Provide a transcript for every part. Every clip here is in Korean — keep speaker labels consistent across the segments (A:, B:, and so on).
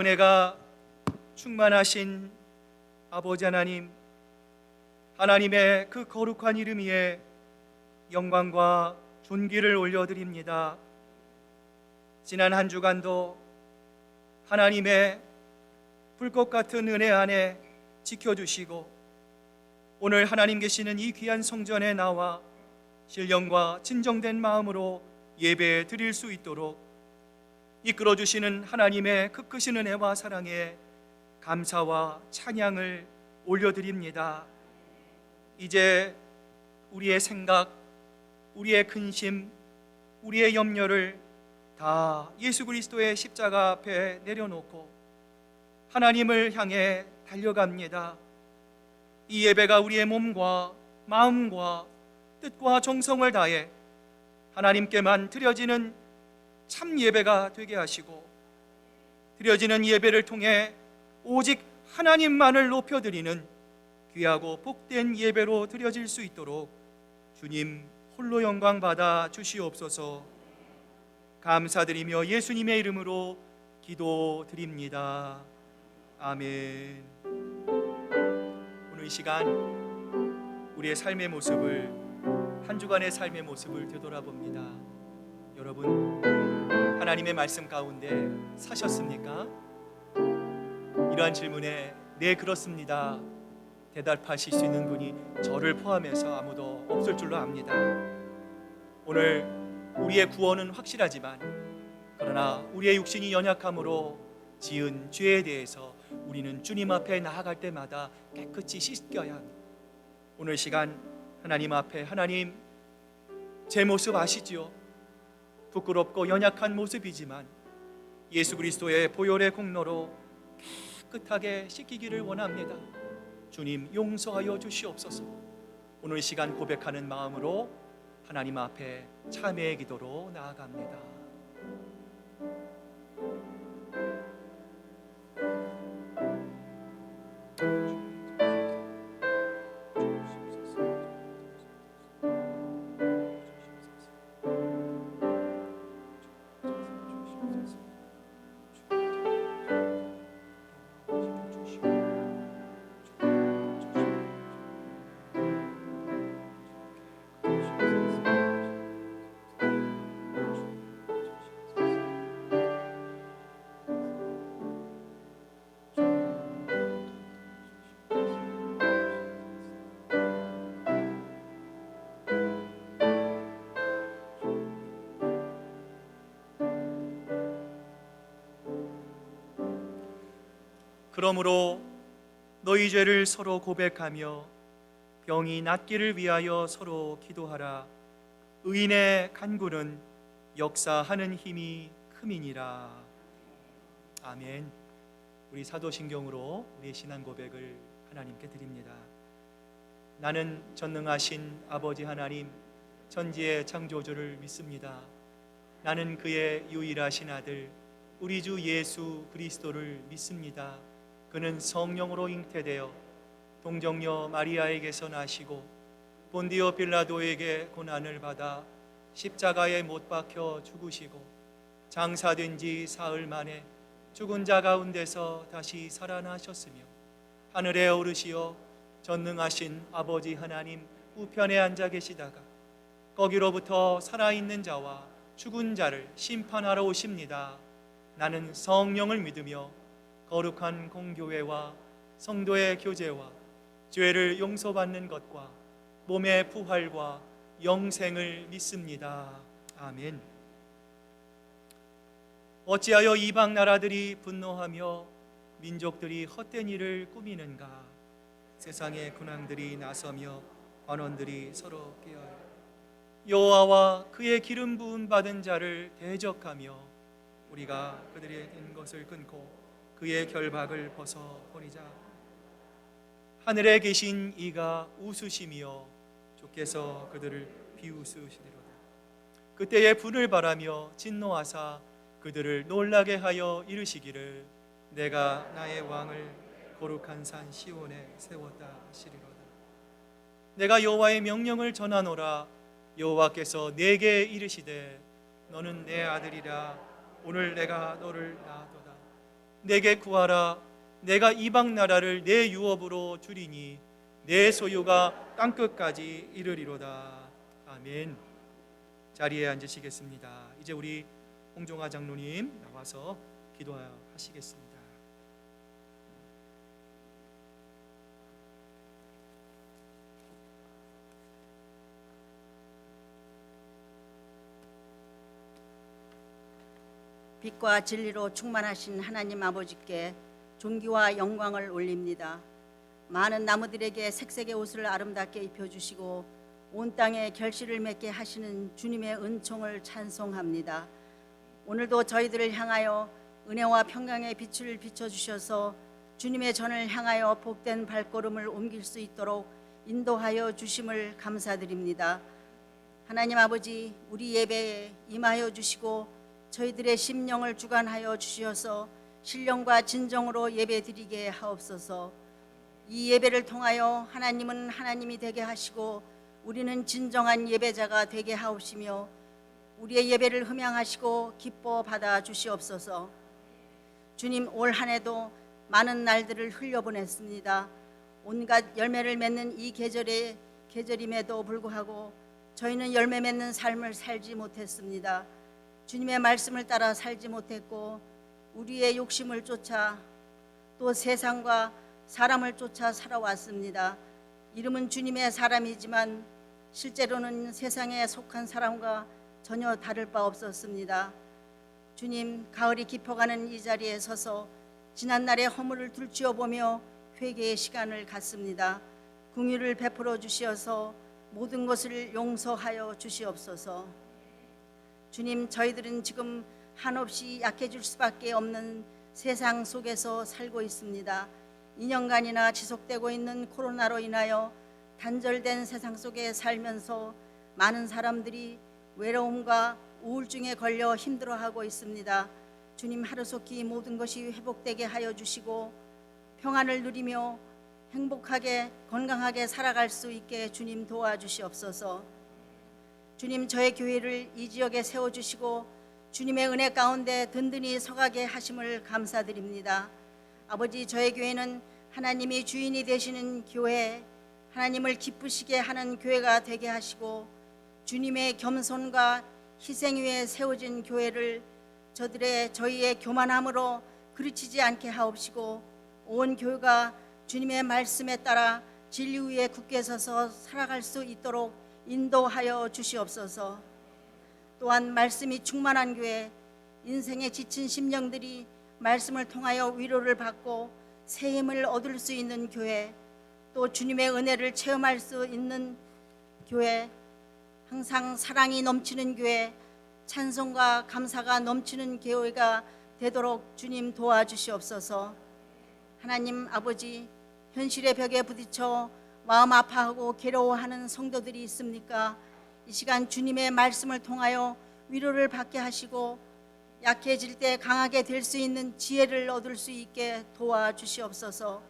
A: 은혜가 충만하신 아버지 하나님, 하나님의 그 거룩한 이름 위에 영광과 존귀를 올려드립니다. 지난 한 주간도 하나님의 불꽃 같은 은혜 안에 지켜주시고, 오늘 하나님 계시는 이 귀한 성전에 나와 신령과 진정된 마음으로 예배 드릴 수 있도록 이끌어주시는 하나님의 그 크신 은혜와 사랑에 감사와 찬양을 올려드립니다. 이제 우리의 생각, 우리의 근심, 우리의 염려를 다 예수 그리스도의 십자가 앞에 내려놓고 하나님을 향해 달려갑니다. 이 예배가 우리의 몸과 마음과 뜻과 정성을 다해 하나님께만 드려지는 참 예배가 되게 하시고, 드려지는 예배를 통해 오직 하나님만을 높여드리는 귀하고 복된 예배로 드려질 수 있도록 주님 홀로 영광 받아 주시옵소서. 감사드리며 예수님의 이름으로 기도드립니다. 아멘. 오늘 이 시간 우리의 삶의 모습을, 한 주간의 삶의 모습을 되돌아봅니다. 여러분, 하나님의 말씀 가운데 사셨습니까? 이러한 질문에 네, 그렇습니다 대답하실 수 있는 분이 저를 포함해서 아무도 없을 줄로 압니다. 오늘 우리의 구원은 확실하지만, 그러나 우리의 육신이 연약함으로 지은 죄에 대해서 우리는 주님 앞에 나아갈 때마다 깨끗이 씻겨야 합니다. 오늘 시간 하나님 앞에, 하나님, 제 모습 아시지요? 부끄럽고 연약한 모습이지만 예수 그리스도의 보혈의 공로로 깨끗하게 씻기기를 원합니다. 주님 용서하여 주시옵소서. 오늘 시간 고백하는 마음으로 하나님 앞에 참회의 기도로 나아갑니다. 그러므로 너희 죄를 서로 고백하며 병이 낫기를 위하여 서로 기도하라. 의인의 간구는 역사하는 힘이 큼이니라. 아멘. 우리 사도신경으로 우리의 신앙 고백을 하나님께 드립니다. 나는 전능하신 아버지 하나님, 천지의 창조주를 믿습니다. 나는 그의 유일하신 아들 우리 주 예수 그리스도를 믿습니다. 그는 성령으로 잉태되어 동정녀 마리아에게서 나시고 본디오 빌라도에게 고난을 받아 십자가에 못 박혀 죽으시고 장사된 지 사흘 만에 죽은 자 가운데서 다시 살아나셨으며 하늘에 오르시어 전능하신 아버지 하나님 우편에 앉아 계시다가 거기로부터 살아있는 자와 죽은 자를 심판하러 오십니다. 나는 성령을 믿으며 거룩한 공교회와 성도의 교제와 죄를 용서받는 것과 몸의 부활과 영생을 믿습니다. 아멘. 어찌하여 이방 나라들이 분노하며 민족들이 헛된 일을 꾸미는가? 세상의 군왕들이 나서며 관원들이 서로 깨어요. 여호와와 그의 기름 부음 받은 자를 대적하며 우리가 그들의 된 것을 끊고 그의 결박을 벗어버리자. 하늘에 계신 이가 웃으시며 주께서 그들을 비웃으시리로다. 그때에 불을 바라며 진노하사 그들을 놀라게 하여 이르시기를 내가 나의 왕을 거룩한 산 시온에 세웠다 하시리로다. 내가 여호와의 명령을 전하노라. 여호와께서 내게 이르시되 너는 내 아들이라 오늘 내가 너를 낳았도다. 내게 구하라. 내가 이방 나라를 내 유업으로 주리니 내 소유가 땅끝까지 이르리로다. 아멘. 자리에 앉으시겠습니다. 이제 우리 홍종아 장로님 나와서 기도하시겠습니다.
B: 빛과 진리로 충만하신 하나님 아버지께 존귀와 영광을 올립니다. 많은 나무들에게 색색의 옷을 아름답게 입혀주시고 온 땅에 결실을 맺게 하시는 주님의 은총을 찬송합니다. 오늘도 저희들을 향하여 은혜와 평강의 빛을 비춰주셔서 주님의 전을 향하여 복된 발걸음을 옮길 수 있도록 인도하여 주심을 감사드립니다. 하나님 아버지, 우리 예배에 임하여 주시고 저희들의 심령을 주관하여 주셔서 신령과 진정으로 예배드리게 하옵소서. 이 예배를 통하여 하나님은 하나님이 되게 하시고 우리는 진정한 예배자가 되게 하옵시며 우리의 예배를 흠양하시고 기뻐 받아 주시옵소서. 주님, 올 한 해도 많은 날들을 흘려보냈습니다. 온갖 열매를 맺는 이 계절임에도 불구하고 저희는 열매 맺는 삶을 살지 못했습니다. 주님의 말씀을 따라 살지 못했고 우리의 욕심을 쫓아 또 세상과 사람을 쫓아 살아왔습니다. 이름은 주님의 사람이지만 실제로는 세상에 속한 사람과 전혀 다를 바 없었습니다. 주님, 가을이 깊어가는 이 자리에 서서 지난날의 허물을 들추어보며 회개의 시간을 갖습니다. 긍휼을 베풀어 주시어서 모든 것을 용서하여 주시옵소서. 주님, 저희들은 지금 한없이 약해질 수밖에 없는 세상 속에서 살고 있습니다. 2년간이나 지속되고 있는 코로나로 인하여 단절된 세상 속에 살면서 많은 사람들이 외로움과 우울증에 걸려 힘들어하고 있습니다. 주님, 하루속히 모든 것이 회복되게 하여 주시고 평안을 누리며 행복하게 건강하게 살아갈 수 있게 주님 도와주시옵소서. 주님, 저의 교회를 이 지역에 세워주시고 주님의 은혜 가운데 든든히 서가게 하심을 감사드립니다. 아버지, 저의 교회는 하나님이 주인이 되시는 교회, 하나님을 기쁘시게 하는 교회가 되게 하시고 주님의 겸손과 희생 위에 세워진 교회를 저희의 교만함으로 그르치지 않게 하옵시고 온 교회가 주님의 말씀에 따라 진리 위에 굳게 서서 살아갈 수 있도록 인도하여 주시옵소서. 또한 말씀이 충만한 교회, 인생에 지친 심령들이 말씀을 통하여 위로를 받고 새 힘을 얻을 수 있는 교회, 또 주님의 은혜를 체험할 수 있는 교회, 항상 사랑이 넘치는 교회, 찬송과 감사가 넘치는 교회가 되도록 주님 도와주시옵소서. 하나님 아버지, 현실의 벽에 부딪혀 마음 아파하고 괴로워하는 성도들이 있습니까? 이 시간 주님의 말씀을 통하여 위로를 받게 하시고 약해질 때 강하게 될 수 있는 지혜를 얻을 수 있게 도와주시옵소서.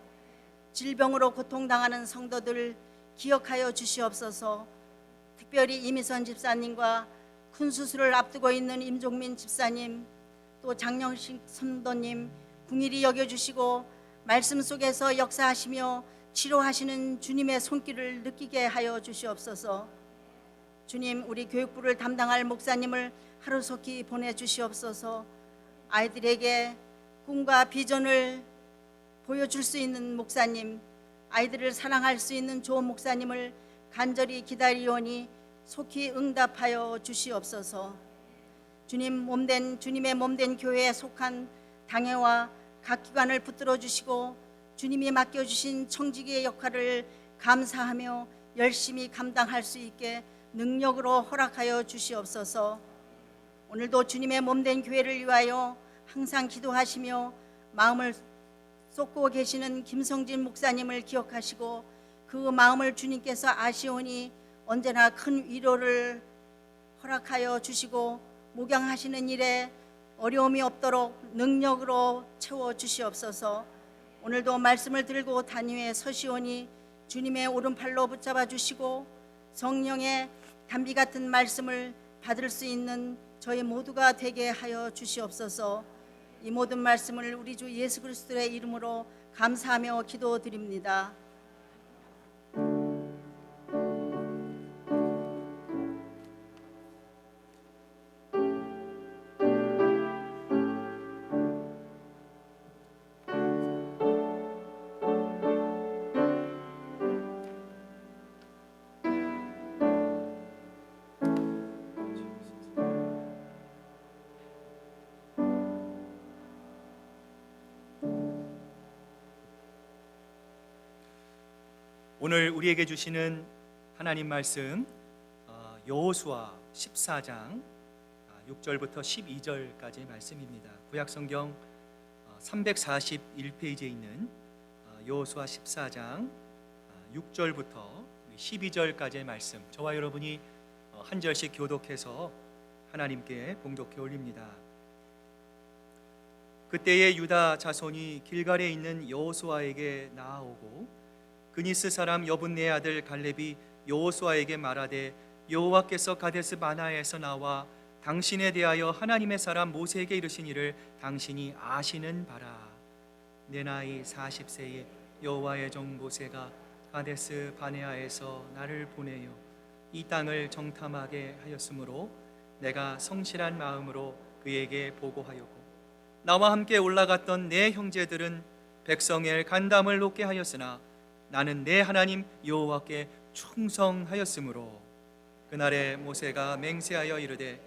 B: 질병으로 고통당하는 성도들 기억하여 주시옵소서. 특별히 이미선 집사님과 큰 수술을 앞두고 있는 임종민 집사님, 또 장영식 선도님 긍휼히 여겨주시고 말씀 속에서 역사하시며 치료하시는 주님의 손길을 느끼게 하여 주시옵소서. 주님, 우리 교육부를 담당할 목사님을 하루속히 보내주시옵소서. 아이들에게 꿈과 비전을 보여줄 수 있는 목사님, 아이들을 사랑할 수 있는 좋은 목사님을 간절히 기다리오니 속히 응답하여 주시옵소서. 주님의 몸된 교회에 속한 당회와 각 기관을 붙들어 주시고 주님이 맡겨주신 청지기의 역할을 감사하며 열심히 감당할 수 있게 능력으로 허락하여 주시옵소서. 오늘도 주님의 몸된 교회를 위하여 항상 기도하시며 마음을 쏟고 계시는 김성진 목사님을 기억하시고 그 마음을 주님께서 아시오니 언제나 큰 위로를 허락하여 주시고 목양하시는 일에 어려움이 없도록 능력으로 채워주시옵소서. 오늘도 말씀을 들고 단위에 서시오니 주님의 오른팔로 붙잡아 주시고 성령의 단비 같은 말씀을 받을 수 있는 저희 모두가 되게 하여 주시옵소서. 이 모든 말씀을 우리 주 예수 그리스도의 이름으로 감사하며 기도드립니다.
A: 오늘 우리에게 주시는 하나님 말씀 여호수아 14장 6절부터 12절까지의 말씀입니다. 구약성경 341페이지에 있는 여호수아 14장 6절부터 12절까지의 말씀, 저와 여러분이 한 절씩 교독해서 하나님께 봉독해 올립니다. 그때의 유다 자손이 길갈에 있는 여호수아에게 나아오고 그니스 사람 여분네 아들 갈렙이 여호수아에게 말하되 여호와께서 가데스 바나에서 나와 당신에 대하여 하나님의 사람 모세에게 이르시니를 당신이 아시는 바라. 내 나이 40세에 여호와의 종 모세가 가데스 바네아에서 나를 보내어 이 땅을 정탐하게 하였으므로 내가 성실한 마음으로 그에게 보고하였고 나와 함께 올라갔던 내 형제들은 백성의 간담을 높게 하였으나 나는 내 하나님 여호와께 충성하였으므로 그날에 모세가 맹세하여 이르되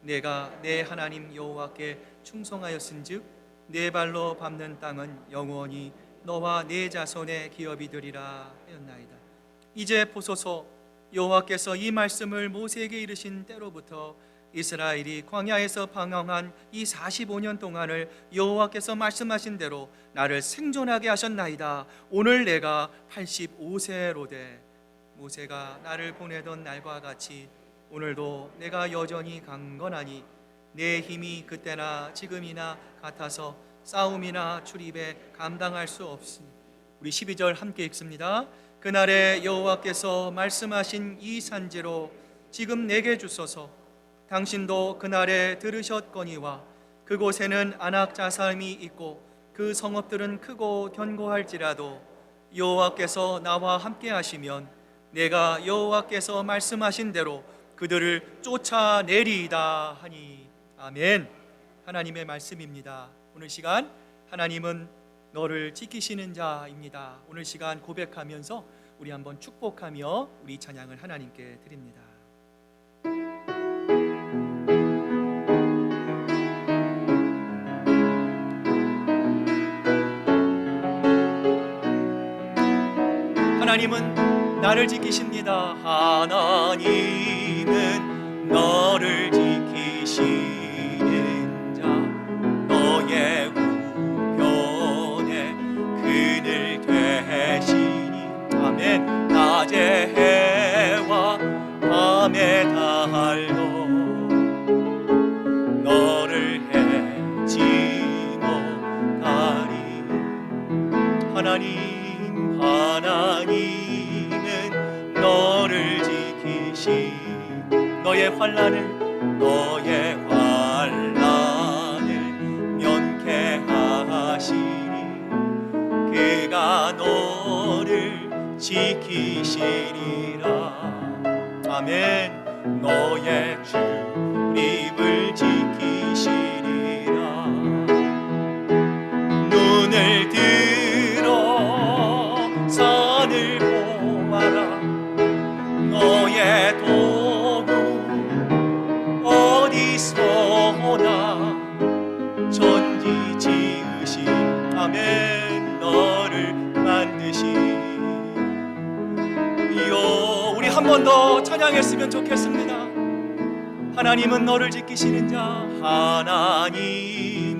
A: 내가 내 하나님 여호와께 충성하였은즉 내 발로 밟는 땅은 영원히 너와 네 자손의 기업이 되리라 하였나이다. 이제 보소서, 여호와께서 이 말씀을 모세에게 이르신 때로부터 이스라엘이 광야에서 방황한 이 45년 동안을 여호와께서 말씀하신 대로 나를 생존하게 하셨나이다. 오늘 내가 85세로되 모세가 나를 보내던 날과 같이 오늘도 내가 여전히 강건하니 내 힘이 그때나 지금이나 같아서 싸움이나 출입에 감당할 수 없으니. 우리 12절 함께 읽습니다. 그날에 여호와께서 말씀하신 이 산지로 지금 내게 주소서. 당신도 그날에 들으셨거니와 그곳에는 안악 자살이 있고 그 성읍들은 크고 견고할지라도 여호와께서 나와 함께 하시면 내가 여호와께서 말씀하신 대로 그들을 쫓아내리이다 하니. 아멘. 하나님의 말씀입니다. 오늘 시간 하나님은 너를 지키시는 자입니다. 오늘 시간 고백하면서 우리 한번 축복하며 우리 찬양을 하나님께 드립니다. 하나님은 나를 지키십니다. 하나님은 너를 지키시는 자, 너의 우편에 그늘 되시니. 아멘. 낮의 해와 밤의 달도 너를 해치 못하리. 하나님은 너를 지키시. 너의 환난을 면케 하시니. 그가 너를 지키시리라. 아멘. 너의 출입을 지키시리라. 눈을 들어 산을 보아라. 너의 도구 어디서나 천지 지으신. 아멘. 너를 만드시요. 우리 한 번 더 찬양했으면 좋겠습니다. 하나님은 너를 지키시는 자, 하나님은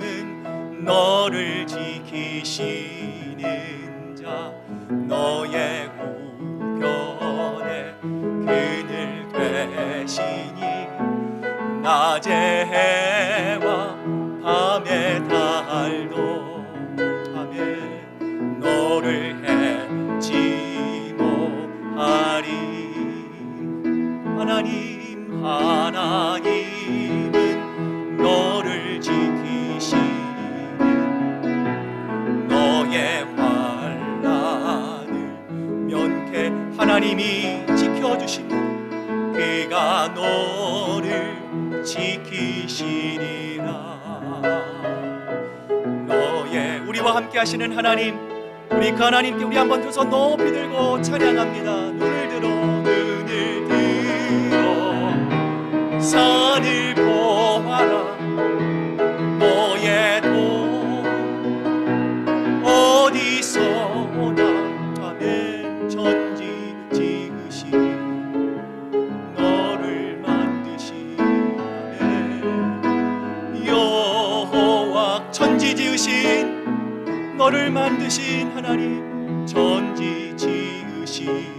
A: 너를 지키시는 자, 너의 우편에 그늘 되시니. 낮의 해와 밤의 달도 아멘 너를 해치 못하리. 하나님은 너를 지키시니. 너의 환난을 면케 하나님이 지켜주시니 그가 너를 지키시리라. 너의 우리와 함께 하시는 하나님, 우리 그 하나님께 우리 한번 두 손 높이 들고 찬양합니다. 눈을 들어 산을 보아라. 너의 도 어디서나 아멘. 천지 지으신 너를 만드신 아멘. 여호와 천지 지으신 너를 만드신 하나님, 천지 지으신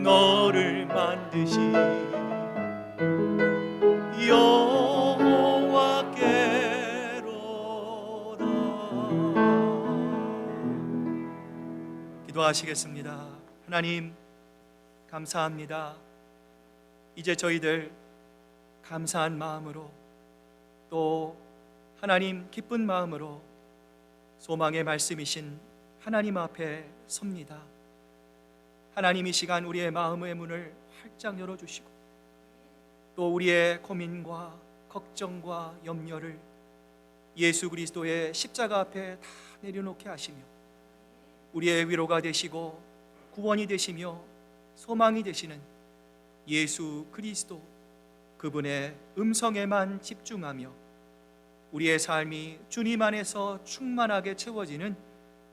A: 너를 만드신 여호와께로다. 기도하시겠습니다. 하나님 감사합니다. 이제 저희들 감사한 마음으로 또 하나님 기쁜 마음으로 소망의 말씀이신 하나님 앞에 섭니다. 하나님 이 시간 우리의 마음의 문을 활짝 열어주시고 또 우리의 고민과 걱정과 염려를 예수 그리스도의 십자가 앞에 다 내려놓게 하시며 우리의 위로가 되시고 구원이 되시며 소망이 되시는 예수 그리스도 그분의 음성에만 집중하며 우리의 삶이 주님 안에서 충만하게 채워지는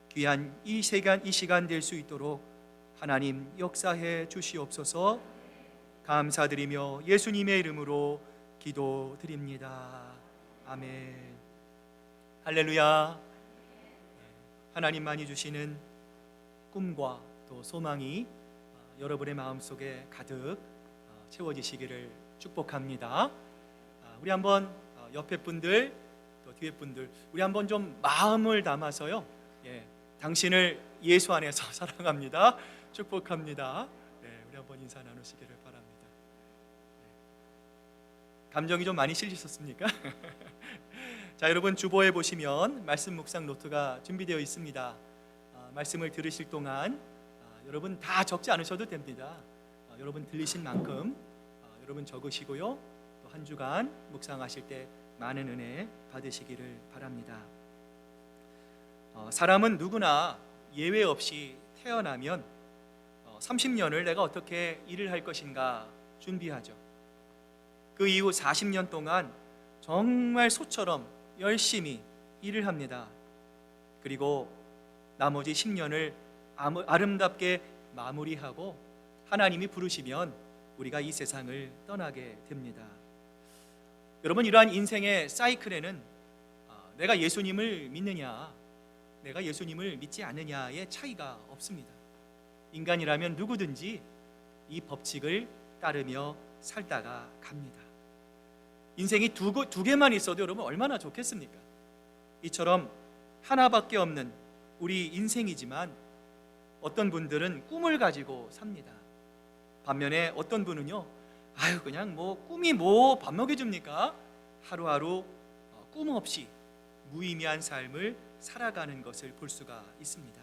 A: 귀한 이 시간 될 수 있도록 하나님 역사해 주시옵소서. 감사드리며 예수님의 이름으로 기도드립니다. 아멘. 할렐루야. 하나님만이 주시는 꿈과 또 소망이 여러분의 마음속에 가득 채워지시기를 축복합니다. 우리 한번 옆에 분들 또 뒤에 분들 우리 한번 좀 마음을 담아서요. 당신을 예수 안에서 사랑합니다. 축복합니다. 우리 한번 인사 나누시기를 바랍니다. 감정이 좀 많이 실리셨습니까? 자, 여러분 주보에 보시면 말씀 묵상 노트가 준비되어 있습니다. 말씀을 들으실 동안 여러분 다 적지 않으셔도 됩니다. 여러분 들리신 만큼 여러분 적으시고요. 또 한 주간 묵상하실 때 많은 은혜 받으시기를 바랍니다. 사람은 누구나 예외 없이 태어나면 30년을 내가 어떻게 일을 할 것인가 준비하죠. 그 이후 40년 동안 정말 소처럼 열심히 일을 합니다. 그리고 나머지 10년을 아름답게 마무리하고 하나님이 부르시면 우리가 이 세상을 떠나게 됩니다. 여러분, 이러한 인생의 사이클에는 내가 예수님을 믿느냐 내가 예수님을 믿지 않느냐의 차이가 없습니다. 인간이라면 누구든지 이 법칙을 따르며 살다가 갑니다. 인생이 두 개만 있어도 여러분 얼마나 좋겠습니까? 이처럼 하나밖에 없는 우리 인생이지만 어떤 분들은 꿈을 가지고 삽니다. 반면에 어떤 분은요, 그냥 꿈이 밥 먹여줍니까? 하루하루 꿈 없이 무의미한 삶을 살아가는 것을 볼 수가 있습니다.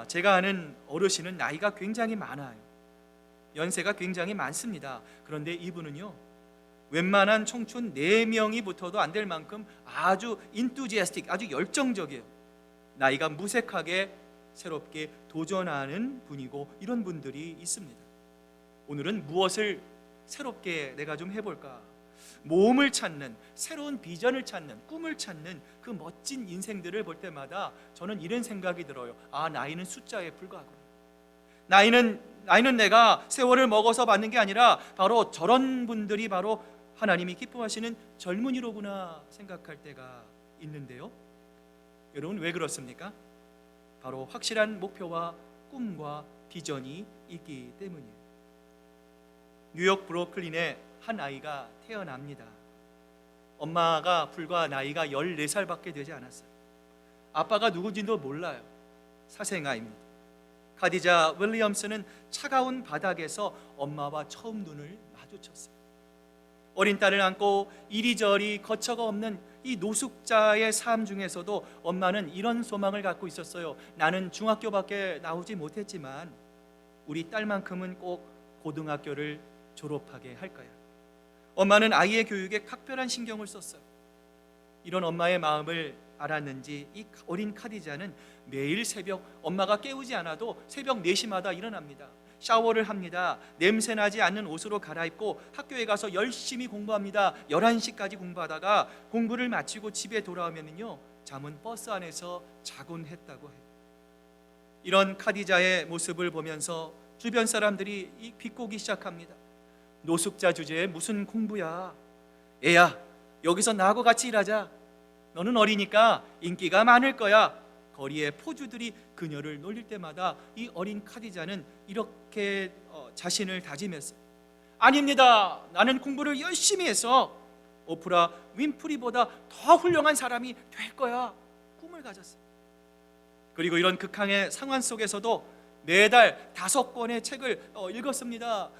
A: 제가 아는 어르신은 나이가 굉장히 많아요. 연세가 굉장히 많습니다. 그런데 이분은요, 웬만한 청춘 4명이 붙어도 안 될 만큼 아주 인투지애스틱, 아주 열정적이에요. 나이가 무색하게 새롭게 도전하는 분이고 이런 분들이 있습니다. 오늘은 무엇을 새롭게 내가 좀 해볼까? 모험을 찾는, 새로운 비전을 찾는, 꿈을 찾는 그 멋진 인생들을 볼 때마다 저는 이런 생각이 들어요. 나이는 숫자에 불과하구나. 나이는 내가 세월을 먹어서 받는 게 아니라 바로 저런 분들이 바로 하나님이 기뻐하시는 젊은이로구나 생각할 때가 있는데요. 여러분, 왜 그렇습니까? 바로 확실한 목표와 꿈과 비전이 있기 때문이에요. 뉴욕 브루클린에 한 아이가 태어납니다. 엄마가 불과 나이가 14살밖에 되지 않았어요. 아빠가 누군지도 몰라요. 사생아입니다. 카디자 윌리엄스는 차가운 바닥에서 엄마와 처음 눈을 마주쳤어요. 어린 딸을 안고 이리저리 거처가 없는 이 이 노숙자의 삶 중에서도 엄마는 이런 소망을 갖고 있었어요. 나는 중학교밖에 나오지 못했지만 우리 딸만큼은 꼭 고등학교를 졸업하게 할 거야. 엄마는 아이의 교육에 각별한 신경을 썼어요. 이런 엄마의 마음을 알았는지 이 어린 카디자는 매일 새벽, 엄마가 깨우지 않아도 새벽 4시마다 일어납니다. 샤워를 합니다. 냄새나지 않는 옷으로 갈아입고 학교에 가서 열심히 공부합니다. 11시까지 공부하다가 공부를 마치고 집에 돌아오면요, 잠은 버스 안에서 자곤 했다고 해요. 이런 카디자의 모습을 보면서 주변 사람들이 비꼬기 시작합니다. 노숙자 주제에 무슨 공부야? 애야, 여기서 나하고 같이 일하자. 너는 어리니까 인기가 많을 거야. 거리의 포주들이 그녀를 놀릴 때마다 이 어린 카디자는 이렇게 자신을 다짐했어요. 아닙니다. 나는 공부를 열심히 해서 오프라 윈프리보다 더 훌륭한 사람이 될 거야. 꿈을 가졌어요. 그리고 이런 극한의 상황 속에서도 매달 5권의 책을 읽었습니다.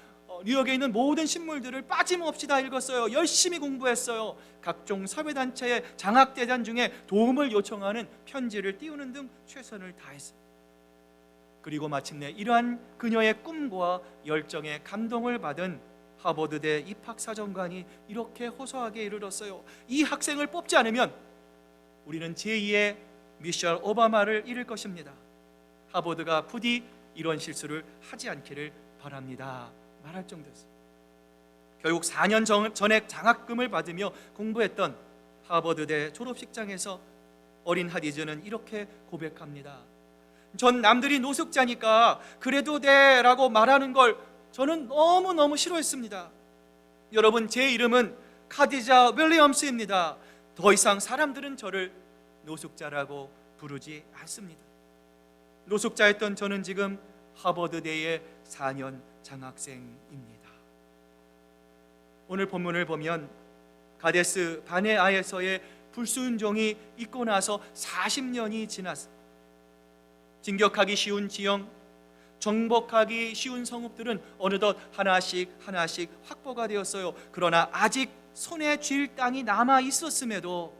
A: 뉴욕에 있는 모든 신문들을 빠짐없이 다 읽었어요. 열심히 공부했어요. 각종 사회단체의 장학대잔 중에 도움을 요청하는 편지를 띄우는 등 최선을 다했어요. 그리고 마침내 이러한 그녀의 꿈과 열정에 감동을 받은 하버드대 입학사정관이 이렇게 호소하게 이르렀어요. 이 학생을 뽑지 않으면 우리는 제2의 미셸 오바마를 잃을 것입니다. 하버드가 부디 이런 실수를 하지 않기를 바랍니다. 말할 정도였어요. 결국 4년 전액 장학금을 받으며 공부했던 하버드대 졸업식장에서 어린 하디즈는 이렇게 고백합니다. 전 남들이 노숙자니까 그래도 돼 라고 말하는 걸 저는 너무너무 싫어했습니다. 여러분, 제 이름은 카디자 윌리엄스입니다. 더 이상 사람들은 저를 노숙자라고 부르지 않습니다. 노숙자였던 저는 지금 하버드대의 4년 장학생입니다. 오늘 본문을 보면 가데스 바네아에서의 불순종이 있고 나서 40년이 지났습니다. 진격하기 쉬운 지형, 정복하기 쉬운 성읍들은 어느덧 하나씩 확보가 되었어요. 그러나 아직 손에 쥘 땅이 남아 있었음에도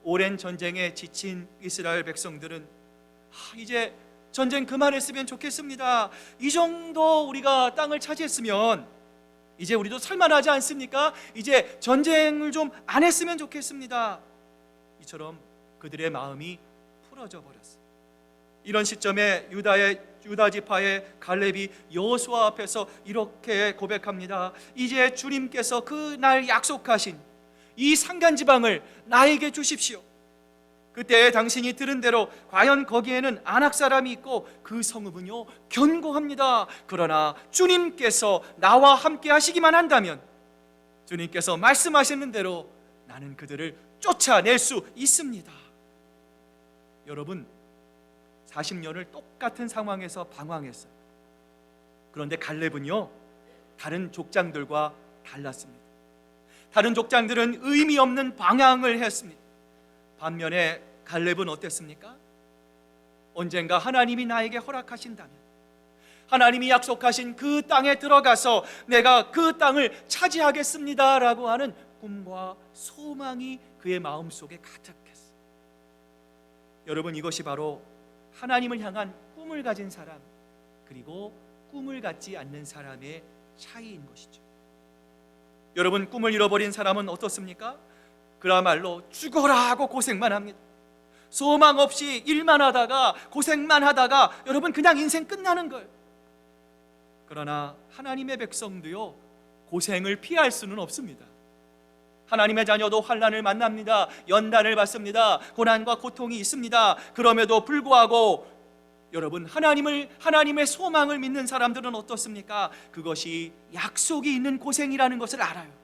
A: 오랜 전쟁에 지친 이스라엘 백성들은 이제 전쟁 그만했으면 좋겠습니다. 이 정도 우리가 땅을 차지했으면 이제 우리도 살만하지 않습니까? 이제 전쟁을 좀 안 했으면 좋겠습니다. 이처럼 그들의 마음이 풀어져 버렸어요. 이런 시점에 유다 지파의 갈렙이 여호수아 앞에서 이렇게 고백합니다. 이제 주님께서 그날 약속하신 이 산간 지방을 나에게 주십시오. 그때 당신이 들은 대로 과연 거기에는 아낙 사람이 있고 그 성읍은요 견고합니다. 그러나 주님께서 나와 함께 하시기만 한다면, 주님께서 말씀하시는 대로 나는 그들을 쫓아낼 수 있습니다. 여러분, 40년을 똑같은 상황에서 방황했어요. 그런데 갈렙은요 다른 족장들과 달랐습니다. 다른 족장들은 의미 없는 방황을 했습니다. 반면에 갈렙은 어땠습니까? 언젠가 하나님이 나에게 허락하신다면, 하나님이 약속하신 그 땅에 들어가서 내가 그 땅을 차지하겠습니다 라고 하는 꿈과 소망이 그의 마음속에 가득했어요. 여러분, 이것이 바로 하나님을 향한 꿈을 가진 사람, 그리고 꿈을 갖지 않는 사람의 차이인 것이죠. 여러분, 꿈을 잃어버린 사람은 어떻습니까? 그야말로 죽어라 하고 고생만 합니다. 소망 없이 일만 하다가 고생만 하다가 여러분 그냥 인생 끝나는 거예요. 그러나 하나님의 백성도요 고생을 피할 수는 없습니다. 하나님의 자녀도 환난을 만납니다. 연단을 받습니다. 고난과 고통이 있습니다. 그럼에도 불구하고 여러분, 하나님의 소망을 믿는 사람들은 어떻습니까? 그것이 약속이 있는 고생이라는 것을 알아요.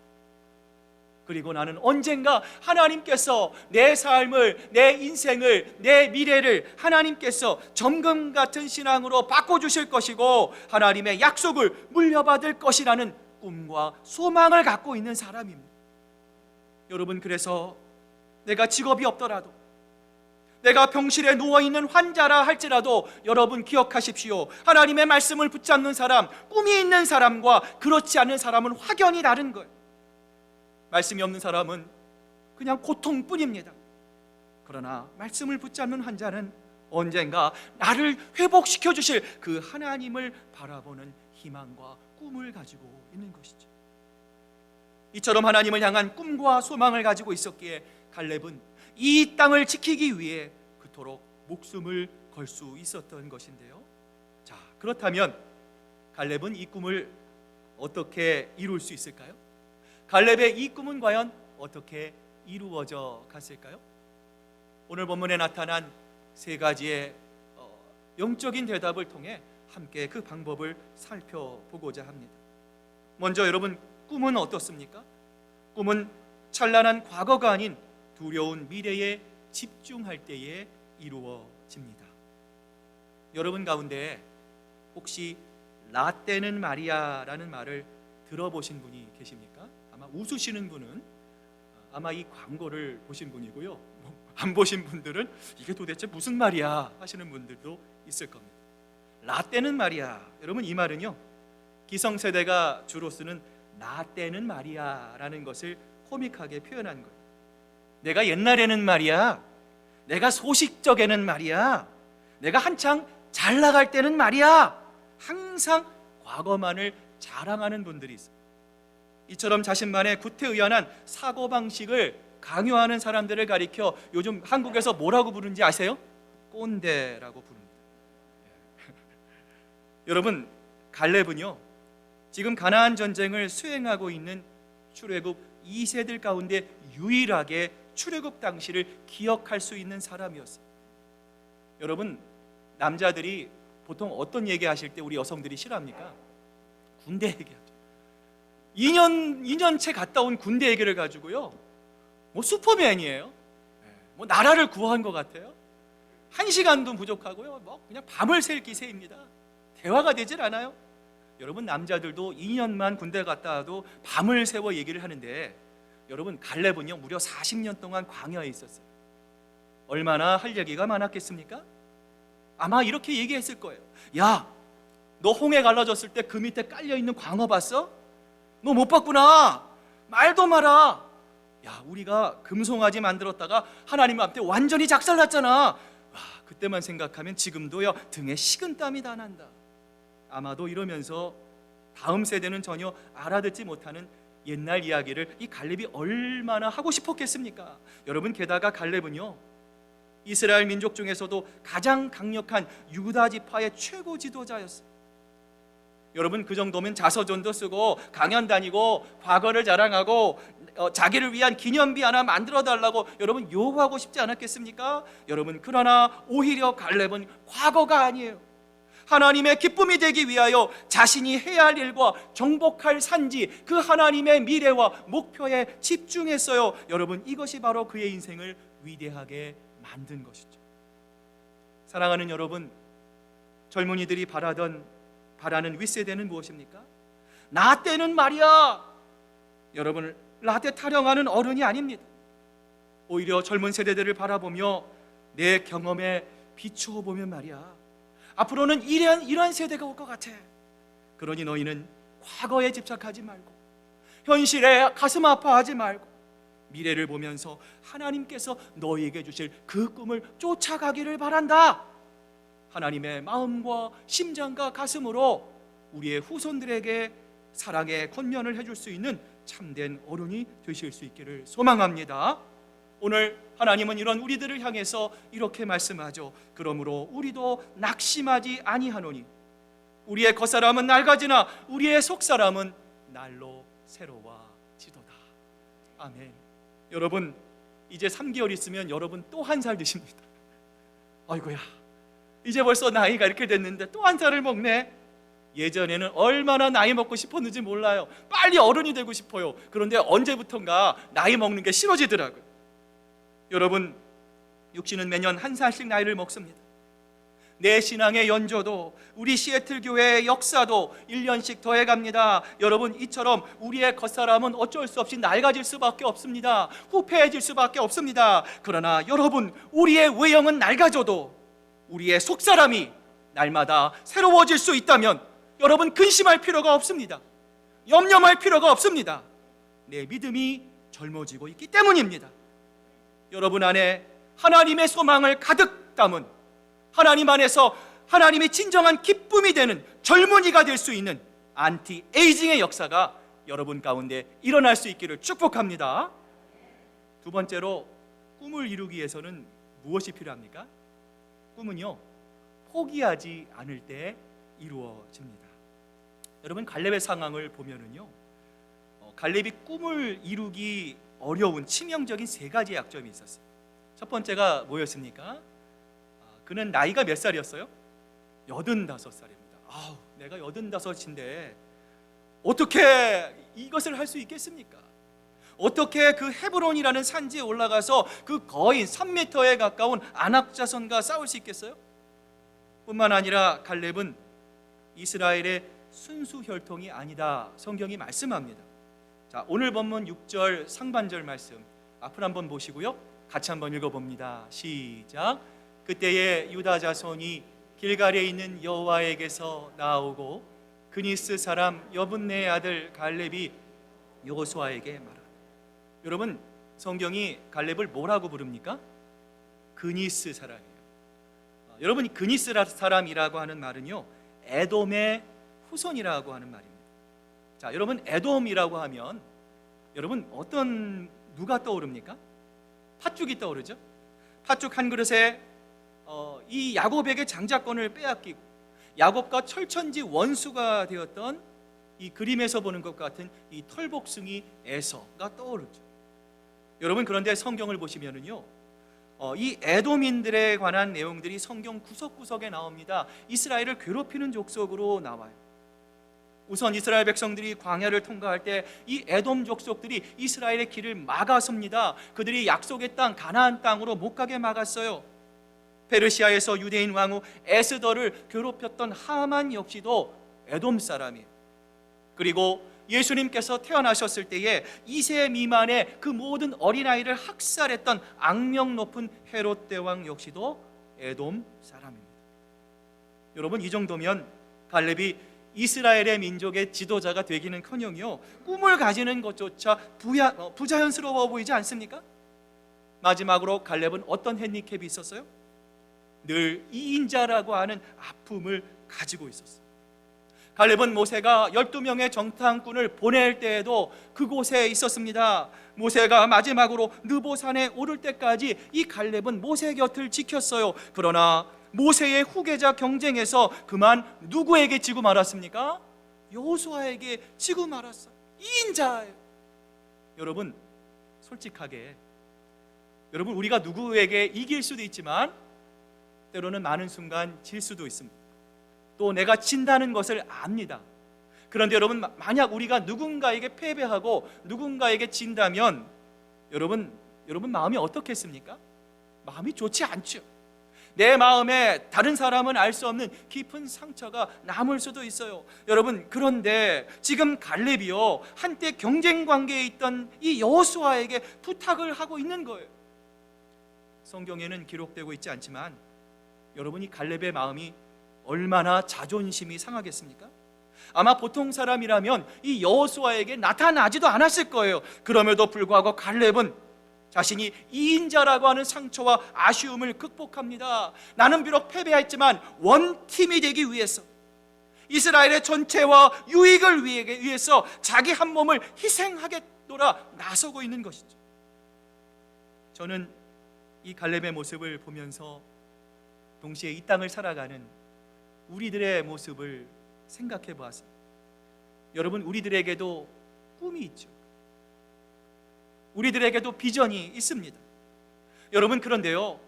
A: 그리고 나는 언젠가 하나님께서 내 삶을, 내 인생을, 내 미래를 하나님께서 점금 같은 신앙으로 바꿔주실 것이고 하나님의 약속을 물려받을 것이라는 꿈과 소망을 갖고 있는 사람입니다. 여러분, 그래서 내가 직업이 없더라도, 내가 병실에 누워있는 환자라 할지라도 여러분 기억하십시오. 하나님의 말씀을 붙잡는 사람, 꿈이 있는 사람과 그렇지 않은 사람은 확연히 다른 거예요. 말씀이 없는 사람은 그냥 고통뿐입니다. 그러나 말씀을 붙잡는 환자는 언젠가 나를 회복시켜 주실 그 하나님을 바라보는 희망과 꿈을 가지고 있는 것이죠. 이처럼 하나님을 향한 꿈과 소망을 가지고 있었기에 갈렙은 이 땅을 지키기 위해 그토록 목숨을 걸 수 있었던 것인데요. 자, 그렇다면 갈렙은 이 꿈을 어떻게 이룰 수 있을까요? 갈렙의 이 꿈은 과연 어떻게 이루어져 갔을까요? 오늘 본문에 나타난 세 가지의 영적인 대답을 통해 함께 그 방법을 살펴보고자 합니다. 먼저 여러분, 꿈은 어떻습니까? 꿈은 찬란한 과거가 아닌 두려운 미래에 집중할 때에 이루어집니다. 여러분 가운데 혹시 라떼는 마리아라는 말을 들어보신 분이 계십니까? 아마 웃으시는 분은 아마 이 광고를 보신 분이고요, 안 보신 분들은 이게 도대체 무슨 말이야 하시는 분들도 있을 겁니다. 라떼는 마리아, 여러분 이 말은요, 기성세대가 주로 쓰는 라떼는 마리아라는 것을 코믹하게 표현한 거예요. 내가 옛날에는 말이야, 내가 소식적에는 말이야, 내가 한창 잘 나갈 때는 말이야, 항상 과거만을 자랑하는 분들이 있어요. 이처럼 자신만의 구태의연한 사고방식을 강요하는 사람들을 가리켜 요즘 한국에서 뭐라고 부르는지 아세요? 꼰대라고 부릅니다. 여러분, 갈렙은요, 지금 가나안 전쟁을 수행하고 있는 출애굽 2세들 가운데 유일하게 출애굽 당시를 기억할 수 있는 사람이었어요. 여러분, 남자들이 보통 어떤 얘기 하실 때 우리 여성들이 싫어합니까? 군대 얘기하죠. 2년째 갔다 온 군대 얘기를 가지고요, 뭐 슈퍼맨이에요. 뭐 나라를 구한 것 같아요. 1시간도 부족하고요, 뭐 그냥 밤을 샐 기세입니다. 대화가 되질 않아요. 여러분, 남자들도 2년만 군대 갔다 와도 밤을 새워 얘기를 하는데, 여러분 갈렙은요 무려 40년 동안 광야에 있었어요. 얼마나 할 얘기가 많았겠습니까? 아마 이렇게 얘기했을 거예요. 야, 너 홍해 갈라졌을 때 그 밑에 깔려있는 광어 봤어? 너 못 봤구나. 말도 마라. 야, 우리가 금송아지 만들었다가 하나님 앞에 완전히 작살났잖아. 와, 그때만 생각하면 지금도요 등에 식은땀이 다 난다. 아마도 이러면서 다음 세대는 전혀 알아듣지 못하는 옛날 이야기를 이 갈렙이 얼마나 하고 싶었겠습니까? 여러분, 게다가 갈렙은요 이스라엘 민족 중에서도 가장 강력한 유다 지파의 최고 지도자였어요. 여러분, 그 정도면 자서전도 쓰고 강연 다니고 과거를 자랑하고 자기를 위한 기념비 하나 만들어 달라고 여러분 요구하고 싶지 않았겠습니까? 여러분, 그러나 오히려 갈렙은 과거가 아니에요. 하나님의 기쁨이 되기 위하여 자신이 해야 할 일과 정복할 산지, 그 하나님의 미래와 목표에 집중했어요. 여러분, 이것이 바로 그의 인생을 위대하게 만든 것이죠. 사랑하는 여러분, 젊은이들이 바라는 윗세대는 무엇입니까? 나 때는 말이야. 여러분, 라떼 타령하는 어른이 아닙니다. 오히려 젊은 세대들을 바라보며 내 경험에 비추어 보면 말이야, 앞으로는 이러한 세대가 올 것 같아. 그러니 너희는 과거에 집착하지 말고 현실에 가슴 아파하지 말고 미래를 보면서 하나님께서 너희에게 주실 그 꿈을 쫓아가기를 바란다. 하나님의 마음과 심장과 가슴으로 우리의 후손들에게 사랑의 권면을 해줄 수 있는 참된 어른이 되실 수 있기를 소망합니다. 오늘 하나님은 이런 우리들을 향해서 이렇게 말씀하죠. 그러므로 우리도 낙심하지 아니하노니 우리의 겉사람은 낡아지나 우리의 속사람은 날로 새로워지도다. 아멘. 여러분, 이제 3개월 있으면 여러분 또 한 살 드십니다. 아이고야, 이제 벌써 나이가 이렇게 됐는데 또 한 살을 먹네. 예전에는 얼마나 나이 먹고 싶었는지 몰라요. 빨리 어른이 되고 싶어요. 그런데 언제부턴가 나이 먹는 게 싫어지더라고요. 여러분, 육신은 매년 한 살씩 나이를 먹습니다. 내 신앙의 연조도, 우리 시애틀 교회의 역사도 1년씩 더해갑니다. 여러분, 이처럼 우리의 겉사람은 어쩔 수 없이 낡아질 수밖에 없습니다. 후패해질 수밖에 없습니다. 그러나 여러분, 우리의 외형은 낡아져도 우리의 속사람이 날마다 새로워질 수 있다면 여러분, 근심할 필요가 없습니다. 염려할 필요가 없습니다. 내 믿음이 젊어지고 있기 때문입니다. 여러분 안에 하나님의 소망을 가득 담은, 하나님 안에서 하나님의 진정한 기쁨이 되는 젊은이가 될 수 있는 안티에이징의 역사가 여러분 가운데 일어날 수 있기를 축복합니다. 두 번째로, 꿈을 이루기 위해서는 무엇이 필요합니까? 꿈은요, 포기하지 않을 때 이루어집니다. 여러분, 갈렙의 상황을 보면은요, 갈렙이 꿈을 이루기 어려운 치명적인 세 가지 약점이 있었어요. 첫 번째가 뭐였습니까? 그는 나이가 몇 살이었어요? 85살입니다. 내가 85인데 어떻게 이것을 할 수 있겠습니까? 어떻게 그 헤브론이라는 산지에 올라가서 그 거의 3m에 가까운 안악자손과 싸울 수 있겠어요? 뿐만 아니라 갈렙은 이스라엘의 순수 혈통이 아니다, 성경이 말씀합니다. 자, 오늘 본문 6절 상반절 말씀 앞을 한번 보시고요, 같이 한번 읽어봅니다. 시작. 그때에 유다 자손이 길갈에 있는 여호와에게서 나오고 그니스 사람 여분네의 아들 갈렙이 여호수아에게 말하되. 여러분, 성경이 갈렙을 뭐라고 부릅니까? 그니스 사람이에요. 여러분, 이 그니스 사람이라고 하는 말은요, 에돔의 후손이라고 하는 말입니다. 자, 여러분, 에돔이라고 하면 여러분 누가 떠오릅니까? 팥죽이 떠오르죠. 팥죽 한 그릇에 이 야곱에게 장자권을 빼앗기고 야곱과 철천지 원수가 되었던 이 그림에서 보는 것 같은 이 털복숭이 에서가 떠오르죠. 여러분, 그런데 성경을 보시면은요, 이 에돔인들에 관한 내용들이 성경 구석구석에 나옵니다. 이스라엘을 괴롭히는 족속으로 나와요. 우선 이스라엘 백성들이 광야를 통과할 때 이 에돔 족속들이 이스라엘의 길을 막아섭니다. 그들이 약속의 땅 가나안 땅으로 못 가게 막았어요. 페르시아에서 유대인 왕후 에스더를 괴롭혔던 하만 역시도 에돔 사람이에요. 그리고 예수님께서 태어나셨을 때에 2세 미만의 그 모든 어린아이를 학살했던 악명 높은 헤롯 대왕 역시도 에돔 사람입니다. 여러분, 이 정도면 갈렙이 이스라엘의 민족의 지도자가 되기는커녕요, 꿈을 가지는 것조차 부자연스러워 보이지 않습니까? 마지막으로 갈렙은 어떤 핸디캡이 있었어요? 늘 이인자라고 하는 아픔을 가지고 있었어요. 갈렙은 모세가 12명의 정탐꾼을 보낼 때에도 그곳에 있었습니다. 모세가 마지막으로 느보산에 오를 때까지 이 갈렙은 모세 곁을 지켰어요. 그러나 모세의 후계자 경쟁에서 그만 누구에게 지고 말았습니까? 여호수아에게 지고 말았어요. 이인자예요. 여러분, 솔직하게, 여러분, 우리가 누구에게 이길 수도 있지만 때로는 많은 순간 질 수도 있습니다. 또 내가 진다는 것을 압니다. 그런데 여러분, 만약 우리가 누군가에게 패배하고 누군가에게 진다면 여러분 마음이 어떻겠습니까? 마음이 좋지 않죠. 내 마음에 다른 사람은 알 수 없는 깊은 상처가 남을 수도 있어요. 여러분, 그런데 지금 갈렙이요, 한때 경쟁 관계에 있던 이 여호수아에게 부탁을 하고 있는 거예요. 성경에는 기록되고 있지 않지만 여러분, 이 갈렙의 마음이 얼마나 자존심이 상하겠습니까? 아마 보통 사람이라면 이 여호수아에게 나타나지도 않았을 거예요. 그럼에도 불구하고 갈렙은 자신이 이인자라고 하는 상처와 아쉬움을 극복합니다. 나는 비록 패배했지만 원팀이 되기 위해서, 이스라엘의 전체와 유익을 위해서 자기 한 몸을 희생하겠노라 나서고 있는 것이죠. 저는 이 갈렙의 모습을 보면서 동시에 이 땅을 살아가는 우리들의 모습을 생각해 보았습니다. 여러분, 우리들에게도 꿈이 있죠. 우리들에게도 비전이 있습니다. 여러분, 그런데요,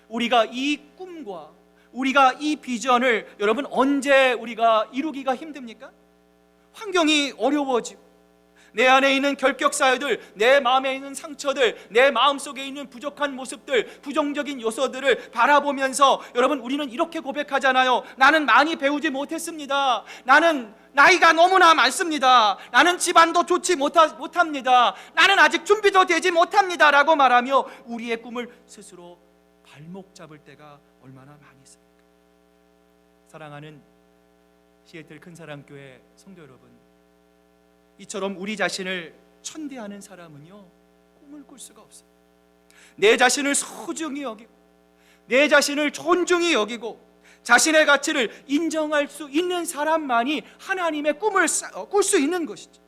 A: 우리가 이 꿈과 우리가 이 비전을 여러분 언제 우리가 이루기가 힘듭니까? 환경이 어려워지고 내 안에 있는 결격사유들, 내 마음에 있는 상처들, 내 마음속에 있는 부족한 모습들, 부정적인 요소들을 바라보면서 여러분, 우리는 이렇게 고백하잖아요. 나는 많이 배우지 못했습니다. 나는 나이가 너무나 많습니다. 나는 집안도 좋지 못합니다. 나는 아직 준비도 되지 못합니다 라고 말하며 우리의 꿈을 스스로 발목 잡을 때가 얼마나 많이 있습니까? 사랑하는 시애틀 큰사랑교회 성도 여러분, 이처럼 우리 자신을 천대하는 사람은요, 꿈을 꿀 수가 없어요. 내 자신을 소중히 여기고 내 자신을 존중히 여기고 자신의 가치를 인정할 수 있는 사람만이 하나님의 꿈을 꿀 수 있는 것이죠.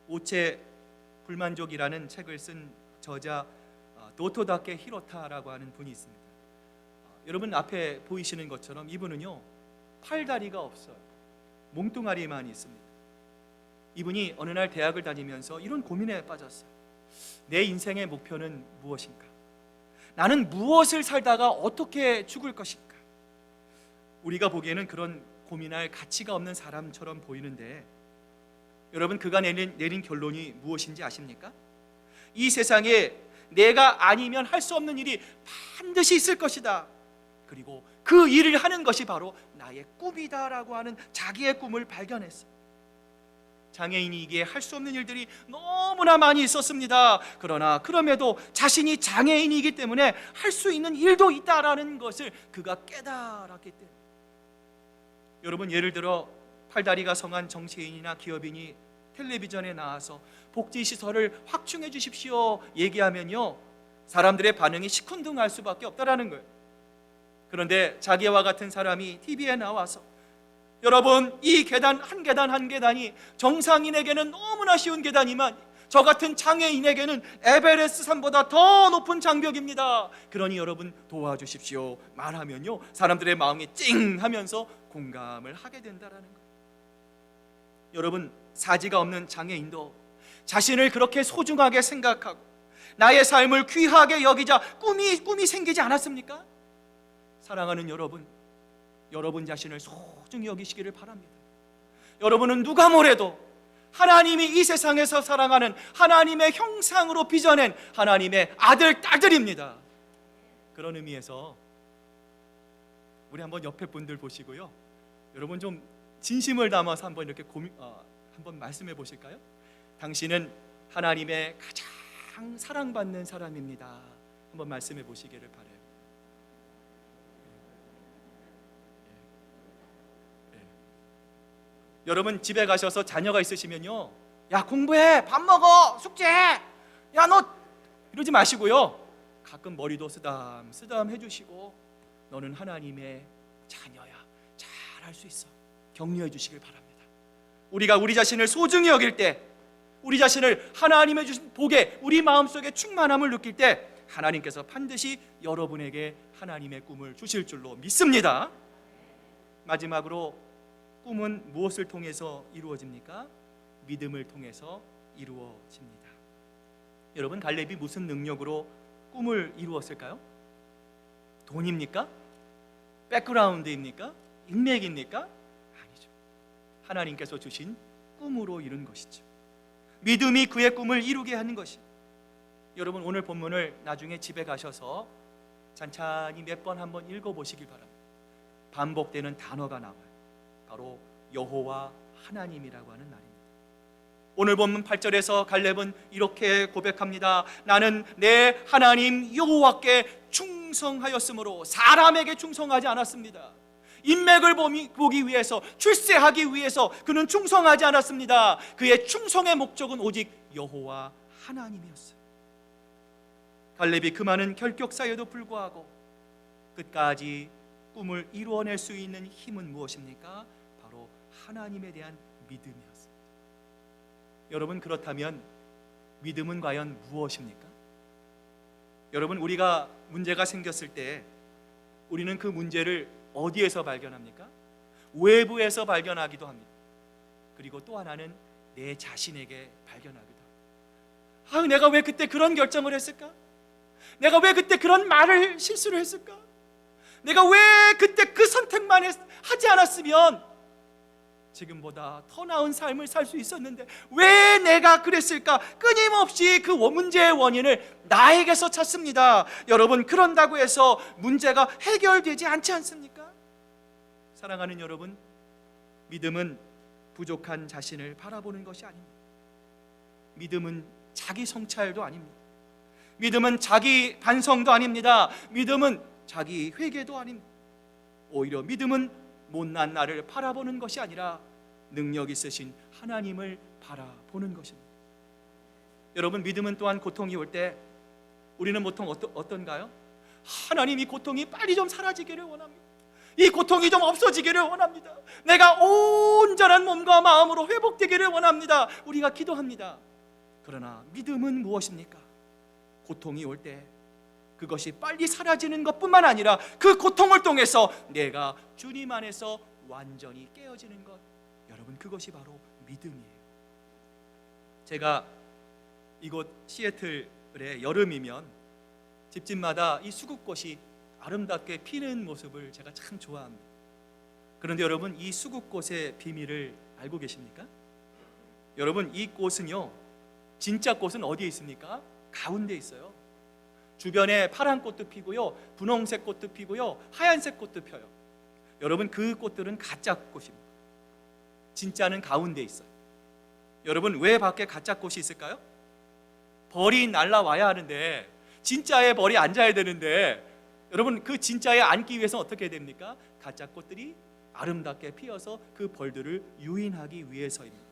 A: 오체 불만족이라는 책을 쓴 저자 도토다케 히로타라고 하는 분이 있습니다. 여러분 앞에 보이시는 것처럼 이분은요 팔다리가 없어요. 몽뚱아리만 있습니다. 이분이 어느 날 대학을 다니면서 이런 고민에 빠졌어요. 내 인생의 목표는 무엇인가? 나는 무엇을 살다가 어떻게 죽을 것인가? 우리가 보기에는 그런 고민할 가치가 없는 사람처럼 보이는데 여러분 그가 내린 결론이 무엇인지 아십니까? 이 세상에 내가 아니면 할 수 없는 일이 반드시 있을 것이다. 그리고 그 일을 하는 것이 바로 나의 꿈이다라고 하는 자기의 꿈을 발견했어요. 장애인이기에 할 수 없는 일들이 너무나 많이 있었습니다. 그럼에도 자신이 장애인이기 때문에 할 수 있는 일도 있다라는 것을 그가 깨달았기 때문에 여러분 예를 들어 팔다리가 성한 정치인이나 기업인이 텔레비전에 나와서 복지시설을 확충해 주십시오 얘기하면요 사람들의 반응이 시큰둥할 수밖에 없다라는 거예요. 그런데 자기와 같은 사람이 TV에 나와서 여러분 이 계단 한 계단이 정상인에게는 너무나 쉬운 계단이지만 저 같은 장애인에게는 에베레스트 산보다 더 높은 장벽입니다. 그러니 여러분 도와주십시오 말하면요 사람들의 마음이 찡 하면서 공감을 하게 된다라는 거예요. 여러분 사지가 없는 장애인도 자신을 그렇게 소중하게 생각하고 나의 삶을 귀하게 여기자 꿈이 생기지 않았습니까? 사랑하는 여러분 자신을 소중히 여기시기를 바랍니다. 여러분은 누가 뭐래도 하나님이 이 세상에서 사랑하는 하나님의 형상으로 빚어낸 하나님의 아들, 딸들입니다. 그런 의미에서 우리 한번 옆에 분들 보시고요 여러분 좀 진심을 담아서 한번 이렇게 한번 말씀해 보실까요? 당신은 하나님의 가장 사랑받는 사람입니다. 한번 말씀해 보시기를 바라요. 여러분 집에 가셔서 자녀가 있으시면요 야 공부해 밥 먹어 숙제 야 너 이러지 마시고요 가끔 머리도 쓰담 해주시고 너는 하나님의 자녀야 잘할 수 있어 격려해 주시길 바랍니다. 우리가 우리 자신을 소중히 여길 때 우리 자신을 하나님의 주신 복에 우리 마음속에 충만함을 느낄 때 하나님께서 반드시 여러분에게 하나님의 꿈을 주실 줄로 믿습니다. 마지막으로 꿈은 무엇을 통해서 이루어집니까? 믿음을 통해서 이루어집니다. 여러분 갈렙이 무슨 능력으로 꿈을 이루었을까요? 돈입니까? 백그라운드입니까? 인맥입니까? 아니죠. 하나님께서 주신 꿈으로 이룬 것이죠. 믿음이 그의 꿈을 이루게 하는 것이. 여러분 오늘 본문을 나중에 집에 가셔서 찬찬히 몇 번 한번 읽어보시길 바랍니다. 반복되는 단어가 나와요. 바로 여호와 하나님이라고 하는 말입니다. 오늘 본문 8절에서 갈렙은 이렇게 고백합니다. 나는 내 하나님 여호와께 충성하였으므로 사람에게 충성하지 않았습니다. 인맥을 보기 위해서 출세하기 위해서 그는 충성하지 않았습니다. 그의 충성의 목적은 오직 여호와 하나님이었어요. 갈렙이 그 많은 결격사에도 불구하고 끝까지 꿈을 이루어낼 수 있는 힘은 무엇입니까? 바로 하나님에 대한 믿음이었습니다. 여러분 그렇다면 믿음은 과연 무엇입니까? 여러분 우리가 문제가 생겼을 때 우리는 그 문제를 어디에서 발견합니까? 외부에서 발견하기도 합니다. 그리고 또 하나는 내 자신에게 발견하기도 합니다. 내가 왜 그때 그런 결정을 했을까? 내가 왜 그때 그런 말을 실수를 했을까? 내가 왜 그때 그 선택만 하지 않았으면 지금보다 더 나은 삶을 살 수 있었는데 왜 내가 그랬을까? 끊임없이 그 문제의 원인을 나에게서 찾습니다. 여러분 그런다고 해서 문제가 해결되지 않지 않습니까? 사랑하는 여러분, 믿음은 부족한 자신을 바라보는 것이 아닙니다. 믿음은 자기 성찰도 아닙니다. 믿음은 자기 반성도 아닙니다. 믿음은 자기 회개도 아닙니다. 오히려 믿음은 못난 나를 바라보는 것이 아니라 능력 있으신 하나님을 바라보는 것입니다. 여러분 믿음은 또한 고통이 올 때 우리는 보통 어떤가요? 하나님, 이 고통이 빨리 좀 사라지기를 원합니다. 이 고통이 좀 없어지기를 원합니다. 내가 온전한 몸과 마음으로 회복되기를 원합니다. 우리가 기도합니다. 그러나 믿음은 무엇입니까? 고통이 올 때 그것이 빨리 사라지는 것뿐만 아니라 그 고통을 통해서 내가 주님 안에서 완전히 깨어지는 것, 여러분, 그것이 바로 믿음이에요. 제가 이곳 시애틀의 여름이면 집집마다 이 수국꽃이 아름답게 피는 모습을 제가 참 좋아합니다. 그런데 여러분, 이 수국꽃의 비밀을 알고 계십니까? 여러분, 이 꽃은요, 진짜 꽃은 어디에 있습니까? 가운데 있어요. 주변에 파란 꽃도 피고요, 분홍색 꽃도 피고요, 하얀색 꽃도 펴요. 여러분, 그 꽃들은 가짜 꽃입니다. 진짜는 가운데 있어요. 여러분, 왜 밖에 가짜 꽃이 있을까요? 벌이 날라와야 하는데, 진짜의 벌이 앉아야 되는데, 여러분, 그 진짜에 앉기 위해서 어떻게 됩니까? 가짜 꽃들이 아름답게 피어서 그 벌들을 유인하기 위해서입니다.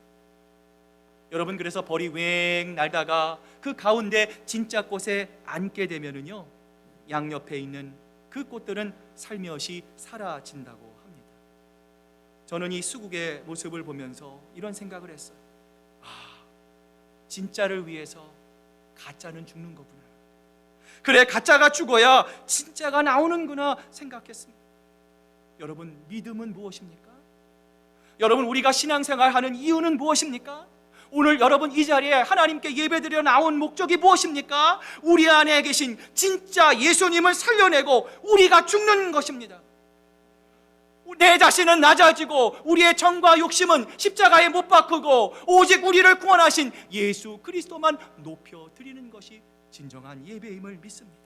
A: 여러분, 그래서 벌이 웽 날다가 그 가운데 진짜 꽃에 앉게 되면은요, 양옆에 있는 그 꽃들은 살며시 사라진다고 합니다. 저는 이 수국의 모습을 보면서 이런 생각을 했어요. 진짜를 위해서 가짜는 죽는 거구나. 그래, 가짜가 죽어야 진짜가 나오는구나 생각했습니다. 여러분, 믿음은 무엇입니까? 여러분, 우리가 신앙생활 하는 이유는 무엇입니까? 오늘 여러분 이 자리에 하나님께 예배드려 나온 목적이 무엇입니까? 우리 안에 계신 진짜 예수님을 살려내고 우리가 죽는 것입니다. 내 자신은 낮아지고 우리의 정과 욕심은 십자가에 못 박히고 오직 우리를 구원하신 예수 그리스도만 높여드리는 것이 진정한 예배임을 믿습니다.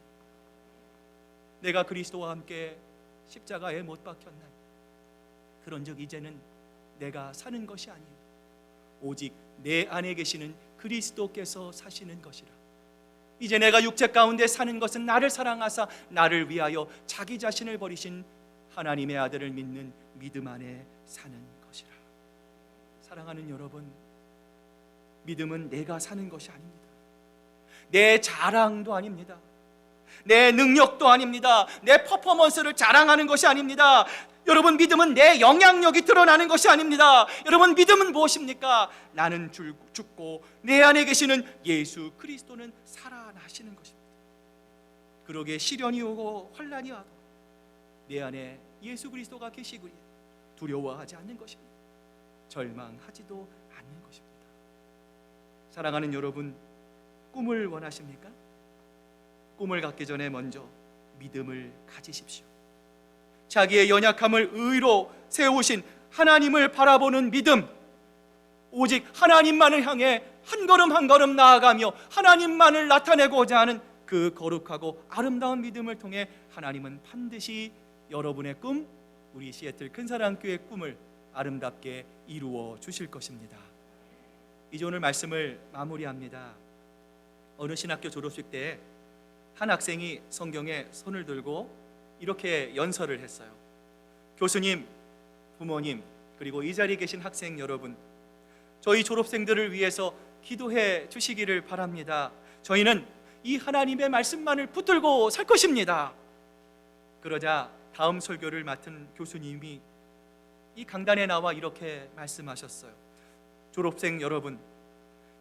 A: 내가 그리스도와 함께 십자가에 못 박혔나니 그런즉 이제는 내가 사는 것이 아니요 오직 내 안에 계시는 그리스도께서 사시는 것이라. 이제 내가 육체 가운데 사는 것은 나를 사랑하사 나를 위하여 자기 자신을 버리신 하나님의 아들을 믿는 믿음 안에 사는 것이라. 사랑하는 여러분, 믿음은 내가 사는 것이 아닙니다. 내 자랑도 아닙니다. 내 능력도 아닙니다. 내 퍼포먼스를 자랑하는 것이 아닙니다. 여러분, 믿음은 내 영향력이 드러나는 것이 아닙니다. 여러분, 믿음은 무엇입니까? 나는 죽고 내 안에 계시는 예수 그리스도는 살아나시는 것입니다. 그러기에 시련이 오고 환난이 와도 내 안에 예수 그리스도가 계시기에 두려워하지 않는 것입니다. 절망하지도 않는 것입니다. 사랑하는 여러분, 꿈을 원하십니까? 꿈을 갖기 전에 먼저 믿음을 가지십시오. 자기의 연약함을 의로 세우신 하나님을 바라보는 믿음, 오직 하나님만을 향해 한 걸음 한 걸음 나아가며 하나님만을 나타내고자 하는 그 거룩하고 아름다운 믿음을 통해 하나님은 반드시 여러분의 꿈, 우리 시애틀 큰사랑교회의 꿈을 아름답게 이루어 주실 것입니다. 이제 오늘 말씀을 마무리합니다. 어느 신학교 졸업식 때 한 학생이 성경에 손을 들고 이렇게 연설을 했어요. 교수님, 부모님, 그리고 이 자리에 계신 학생 여러분, 저희 졸업생들을 위해서 기도해 주시기를 바랍니다. 저희는 이 하나님의 말씀만을 붙들고 살 것입니다. 그러자 다음 설교를 맡은 교수님이 이 강단에 나와 이렇게 말씀하셨어요. 졸업생 여러분,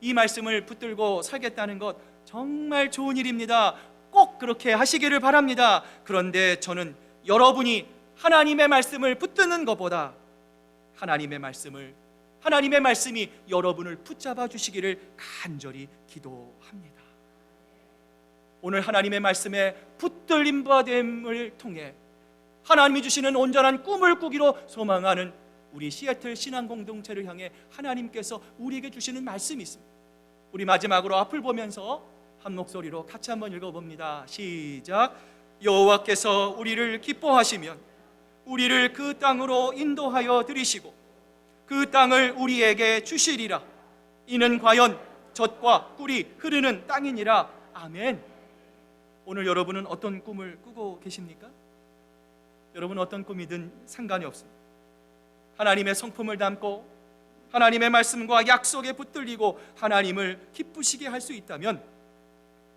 A: 이 말씀을 붙들고 살겠다는 것 정말 좋은 일입니다. 꼭 그렇게 하시기를 바랍니다. 그런데 저는 여러분이 하나님의 말씀을 붙드는 것보다 하나님의 말씀이 여러분을 붙잡아 주시기를 간절히 기도합니다. 오늘 하나님의 말씀에 붙들림 받음을 통해 하나님이 주시는 온전한 꿈을 꾸기로 소망하는 우리 시애틀 신앙 공동체를 향해 하나님께서 우리에게 주시는 말씀이 있습니다. 우리 마지막으로 앞을 보면서 한 목소리로 같이 한번 읽어봅니다. 시작. 여호와께서 우리를 기뻐하시면 우리를 그 땅으로 인도하여 들이시고 그 땅을 우리에게 주시리라. 이는 과연 젖과 꿀이 흐르는 땅이니라. 아멘. 오늘 여러분은 어떤 꿈을 꾸고 계십니까? 여러분 어떤 꿈이든 상관이 없습니다. 하나님의 성품을 담고 하나님의 말씀과 약속에 붙들리고 하나님을 기쁘시게 할 수 있다면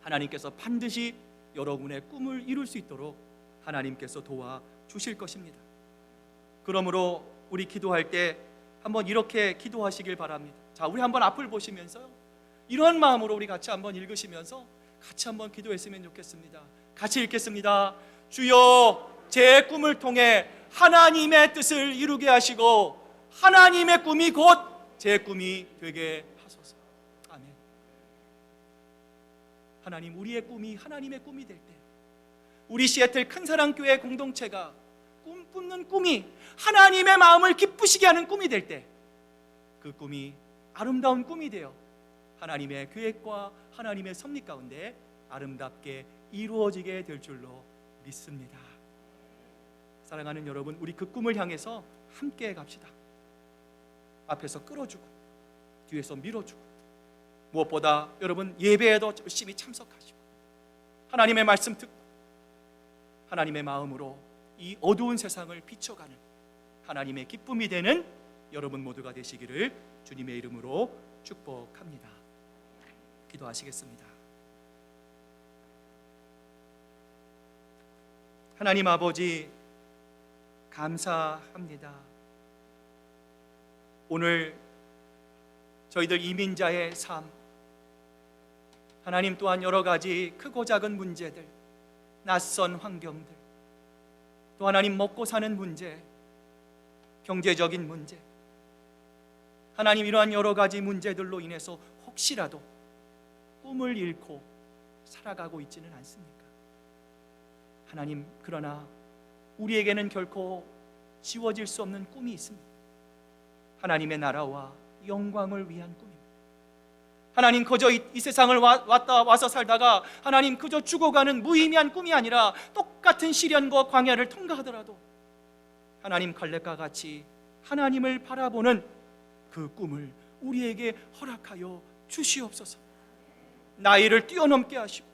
A: 하나님께서 반드시 여러분의 꿈을 이룰 수 있도록 하나님께서 도와주실 것입니다. 그러므로 우리 기도할 때 한번 이렇게 기도하시길 바랍니다. 자, 우리 한번 앞을 보시면서요, 이런 마음으로 우리 같이 한번 읽으시면서 같이 한번 기도했으면 좋겠습니다. 같이 읽겠습니다. 주여, 제 꿈을 통해 하나님의 뜻을 이루게 하시고 하나님의 꿈이 곧 제 꿈이 되게 하소서. 아멘. 하나님, 우리의 꿈이 하나님의 꿈이 될 때, 우리 시애틀 큰사랑교회 공동체가 꿈꾸는 꿈이 하나님의 마음을 기쁘시게 하는 꿈이 될 때, 그 꿈이 아름다운 꿈이 되어 하나님의 계획과 하나님의 섭리 가운데 아름답게 이루어지게 될 줄로 믿습니다. 사랑하는 여러분, 우리 그 꿈을 향해서 함께 갑시다. 앞에서 끌어주고 뒤에서 밀어주고, 무엇보다 여러분 예배에도 열심히 참석하시고 하나님의 말씀 듣고 하나님의 마음으로 이 어두운 세상을 비춰가는 하나님의 기쁨이 되는 여러분 모두가 되시기를 주님의 이름으로 축복합니다. 기도하시겠습니다. 하나님 아버지, 감사합니다. 오늘 저희들 이민자의 삶, 하나님 또한 여러 가지 크고 작은 문제들, 낯선 환경들, 또 하나님 먹고 사는 문제, 경제적인 문제, 하나님 이러한 여러 가지 문제들로 인해서 혹시라도 꿈을 잃고 살아가고 있지는 않습니까? 하나님, 그러나 우리에게는 결코 지워질 수 없는 꿈이 있습니다. 하나님의 나라와 영광을 위한 꿈입니다. 하나님, 그저 이 세상을 와서 살다가 하나님 그저 죽어가는 무의미한 꿈이 아니라 똑같은 시련과 광야를 통과하더라도 하나님 칼렙과 같이 하나님을 바라보는 그 꿈을 우리에게 허락하여 주시옵소서. 나이를 뛰어넘게 하시고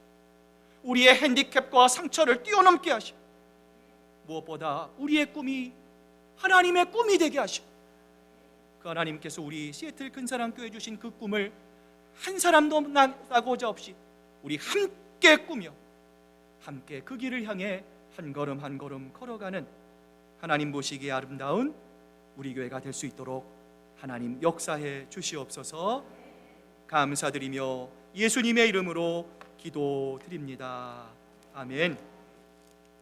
A: 우리의 핸디캡과 상처를 뛰어넘게 하시고, 무엇보다 우리의 꿈이 하나님의 꿈이 되게 하시고, 그 하나님께서 우리 시애틀 큰사랑교회 주신 그 꿈을 한 사람도 나고자 없이 우리 함께 꾸며 함께 그 길을 향해 한 걸음 한 걸음 걸어가는 하나님 보시기에 아름다운 우리 교회가 될 수 있도록 하나님 역사해 주시옵소서. 감사드리며 예수님의 이름으로 기도드립니다. 아멘.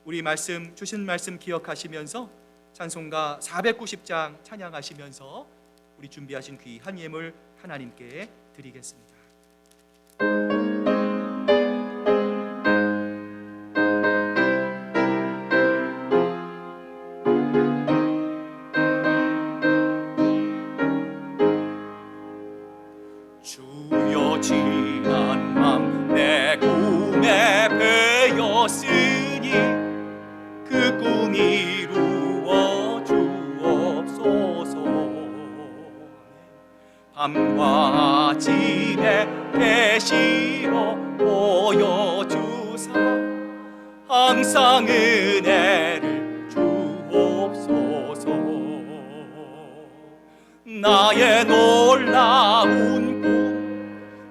A: 우리 말씀 주신 말씀 기억하시면서 찬송가 490장 찬양하시면서 우리 준비하신 귀한 예물 하나님께 드리겠습니다. 주여, 지난 밤 내 꿈에 베었으니 그 꿈이 이루어 주옵소서. 밤과 아침에 계시로 보여주사 항상 은혜를 주옵소서. 나의 놀라운 꿈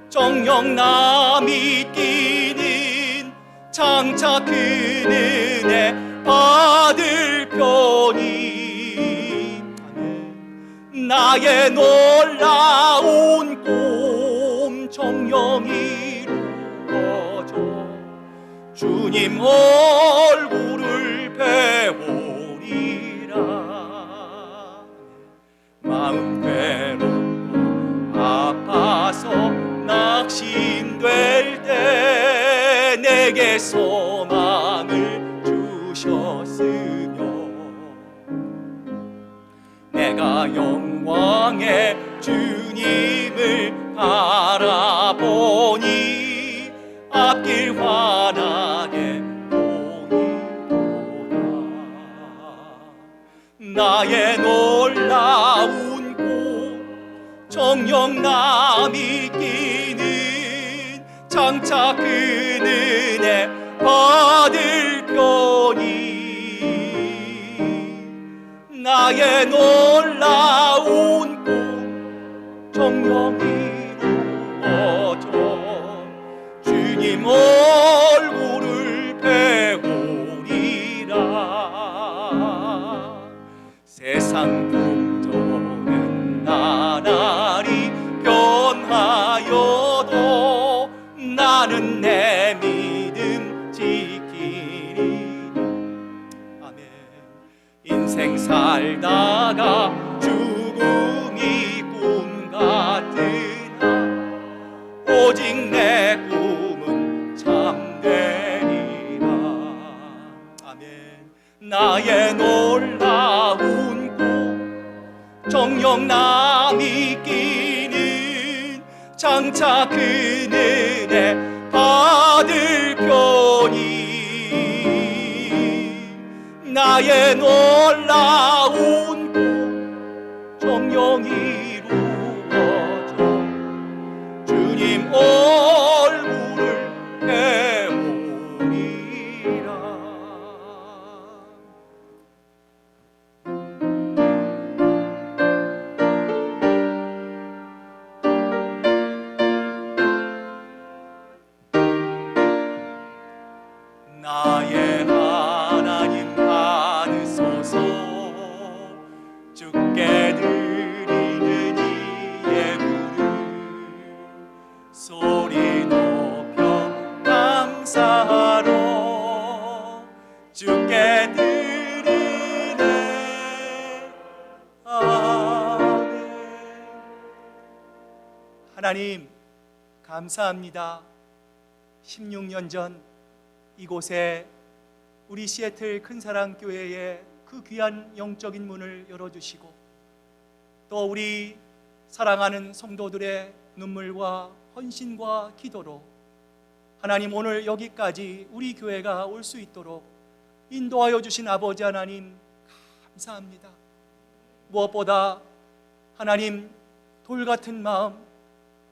A: 정녕 남이 끼는 장차 그 은혜 받을 편이, 나의 놀라운 꿈 정녕 이루어져 주님 얼굴을 배우리라. 마음 괴롭고 아파서 낙심될 때 내게 소망을 주셨으며, 내가 영광의 주님을 바라보니 앞길 환하게 보이도다. 나의 놀라운 꿈 정녕 남이 끼는 장차 그 은혜 받을 편이, 나의 놀라운 꿈 정녕 이루어져 주님 세상 풍조는 나날이 변하여도 나는 내 믿음 지키리. 아멘. 인생 살다가 죽음이 꿈 같으나 오직 내 꿈은 참되리라. 아멘. 나의 놀라운 꿈 정녕 남이 끼는 장차 그 은혜 받을 편이 나의 놀라운 꿈 정녕 이루어져 주님 얼굴을 배우리라. 나의 하나님 받으소서. 주께 드리는 이 예물을 소리 높여 감사하러 주께 드리네. 아멘. 하나님 감사합니다. 16년 전 이곳에 우리 시애틀 큰사랑교회에 그 귀한 영적인 문을 열어주시고 또 우리 사랑하는 성도들의 눈물과 헌신과 기도로 하나님 오늘 여기까지 우리 교회가 올 수 있도록 인도하여 주신 아버지 하나님 감사합니다. 무엇보다 하나님 돌같은 마음,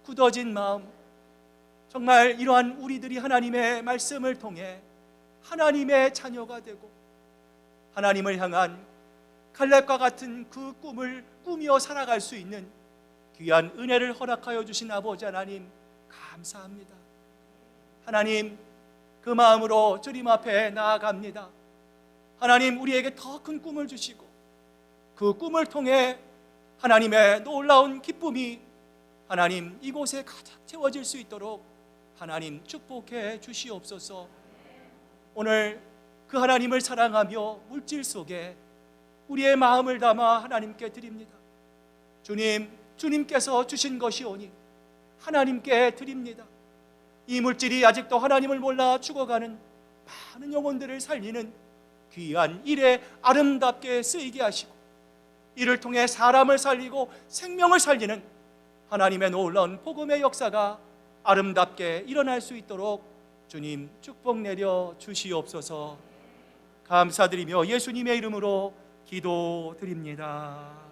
A: 굳어진 마음, 정말 이러한 우리들이 하나님의 말씀을 통해 하나님의 자녀가 되고 하나님을 향한 갈렙과 같은 그 꿈을 꾸며 살아갈 수 있는 귀한 은혜를 허락하여 주신 아버지 하나님 감사합니다. 하나님 그 마음으로 주님 앞에 나아갑니다. 하나님 우리에게 더 큰 꿈을 주시고 그 꿈을 통해 하나님의 놀라운 기쁨이 하나님 이곳에 가득 채워질 수 있도록 하나님 축복해 주시옵소서. 오늘 그 하나님을 사랑하며 물질 속에 우리의 마음을 담아 하나님께 드립니다. 주님, 주님께서 주신 것이오니 하나님께 드립니다. 이 물질이 아직도 하나님을 몰라 죽어가는 많은 영혼들을 살리는 귀한 일에 아름답게 쓰이게 하시고 이를 통해 사람을 살리고 생명을 살리는 하나님의 놀라운 복음의 역사가 아름답게 일어날 수 있도록 주님 축복 내려 주시옵소서. 감사드리며 예수님의 이름으로 기도드립니다.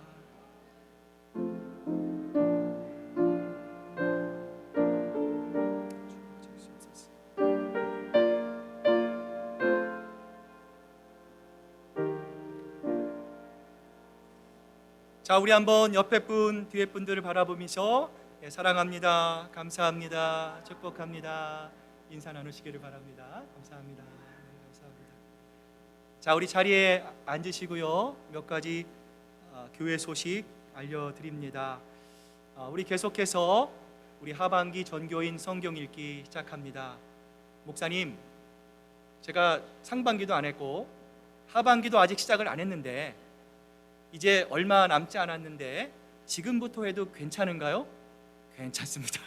A: 자, 우리 한번 옆에 분, 뒤에 분들을 바라보면서 사랑합니다, 감사합니다, 축복합니다 인사 나누시기를 바랍니다. 감사합니다. 감사합니다. 자, 우리 자리에 앉으시고요. 몇 가지 교회 소식 알려드립니다. 우리 계속해서 우리 하반기 전교인 성경 읽기 시작합니다. 목사님, 제가 상반기도 안 했고 하반기도 아직 시작을 안 했는데 이제 얼마 남지 않았는데 지금부터 해도 괜찮은가요? 괜찮습니다.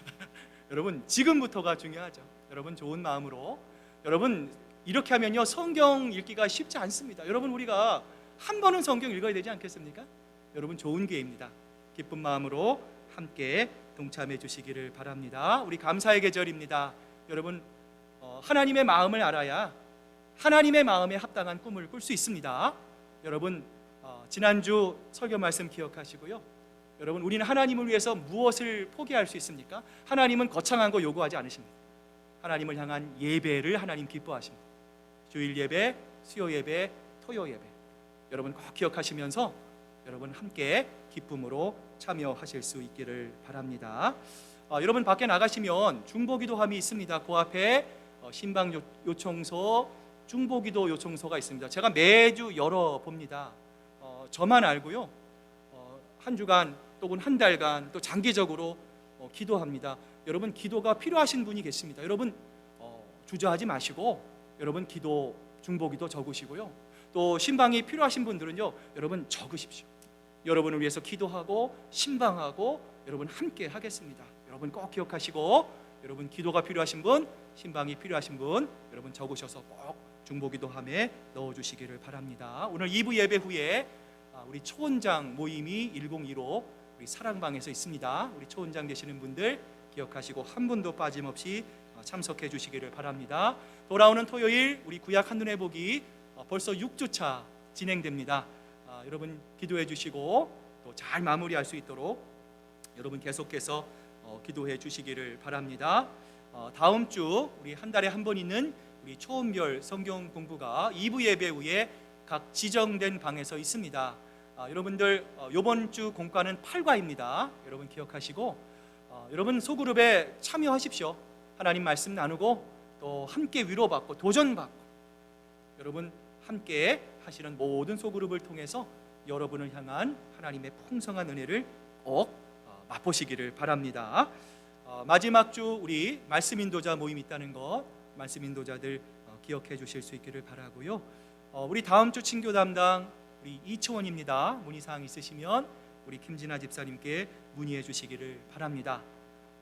A: 여러분 지금부터가 중요하죠. 여러분 좋은 마음으로, 여러분 이렇게 하면요 성경 읽기가 쉽지 않습니다. 여러분 우리가 한 번은 성경 읽어야 되지 않겠습니까? 여러분 좋은 기회입니다. 기쁜 마음으로 함께 동참해 주시기를 바랍니다. 우리 감사의 계절입니다. 여러분 하나님의 마음을 알아야 하나님의 마음에 합당한 꿈을 꿀 수 있습니다. 여러분 지난주 설교 말씀 기억하시고요. 여러분 우리는 하나님을 위해서 무엇을 포기할 수 있습니까? 하나님은 거창한 거 요구하지 않으십니다. 하나님을 향한 예배를 하나님 기뻐하십니다. 주일 예배, 수요 예배, 토요 예배, 여러분 꼭 기억하시면서 여러분 함께 기쁨으로 참여하실 수 있기를 바랍니다. 여러분 밖에 나가시면 중보기도함이 있습니다. 그 앞에 신방 요청소, 중보기도 요청서가 있습니다. 제가 매주 열어봅니다. 저만 알고요. 한 주간 또는 한 달간 또 장기적으로 기도합니다. 여러분 기도가 필요하신 분이 계십니다. 여러분 주저하지 마시고 여러분 기도 중보기도 적으시고요. 또 신방이 필요하신 분들은요, 여러분 적으십시오. 여러분을 위해서 기도하고 신방하고 여러분 함께 하겠습니다. 여러분 꼭 기억하시고 여러분 기도가 필요하신 분, 신방이 필요하신 분 여러분 적으셔서 꼭 중보기도함에 넣어주시기를 바랍니다. 오늘 2부 예배 후에 우리 초원장 모임이 1015 우리 사랑방에서 있습니다. 우리 초원장 되시는 분들 기억하시고 한 분도 빠짐없이 참석해 주시기를 바랍니다. 돌아오는 토요일 우리 구약 한눈에 보기 벌써 6주차 진행됩니다. 여러분 기도해 주시고 또 잘 마무리할 수 있도록 여러분 계속해서 기도해 주시기를 바랍니다. 다음 주 우리 한 달에 한 번 있는 우리 초원별 성경 공부가 2부 예배 후에 각 지정된 방에서 있습니다. 여러분들 이번 주 공과는 8과입니다. 여러분 기억하시고 여러분 소그룹에 참여하십시오. 하나님 말씀 나누고 또 함께 위로받고 도전받고 여러분 함께 하시는 모든 소그룹을 통해서 여러분을 향한 하나님의 풍성한 은혜를 꼭 맛보시기를 바랍니다. 마지막 주 우리 말씀 인도자 모임이 있다는 것 말씀 인도자들 기억해 주실 수 있기를 바라고요. 우리 다음 주 친교 담당 우리 이초원입니다. 문의사항 있으시면 우리 김진아 집사님께 문의해 주시기를 바랍니다.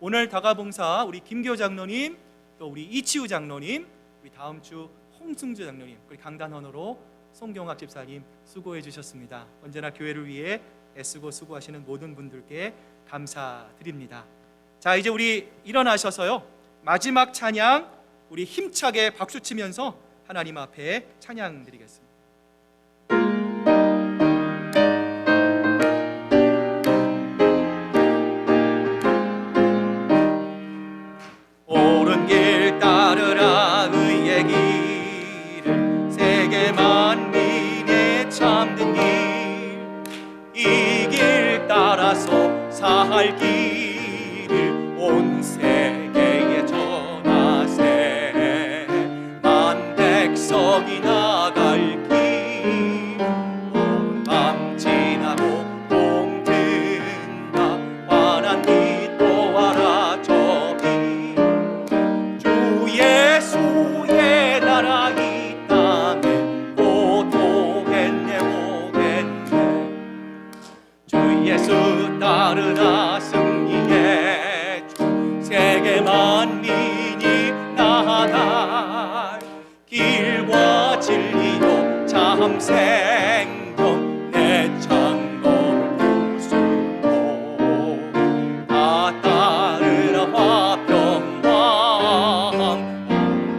A: 오늘 다가봉사 우리 김교 장로님 또 우리 이치우 장로님 우리 다음 주 홍승주 장로님 우리 강단원으로 송경학 집사님 수고해 주셨습니다. 언제나 교회를 위해 애쓰고 수고하시는 모든 분들께 감사드립니다. 자 이제 우리 일어나셔서요 마지막 찬양 우리 힘차게 박수치면서 하나님 앞에 찬양 드리겠습니다. 옳은 길 따르라 의의 길을 세계 만민의 참된 길 이 길 따라서 살 길을 온 세계에 전하세 만 백성이 나갈 길 온 밤 지나고 봄 든다 환한 빛 보아라 저기 주 예수의 나라 이 땅에 곧 오겠네 오겠네 주 예수 따르라 승리의 주 세계 만민이 나아갈 길과 진리요 참 생명 내 창검을 부수고 다 따르라 화평왕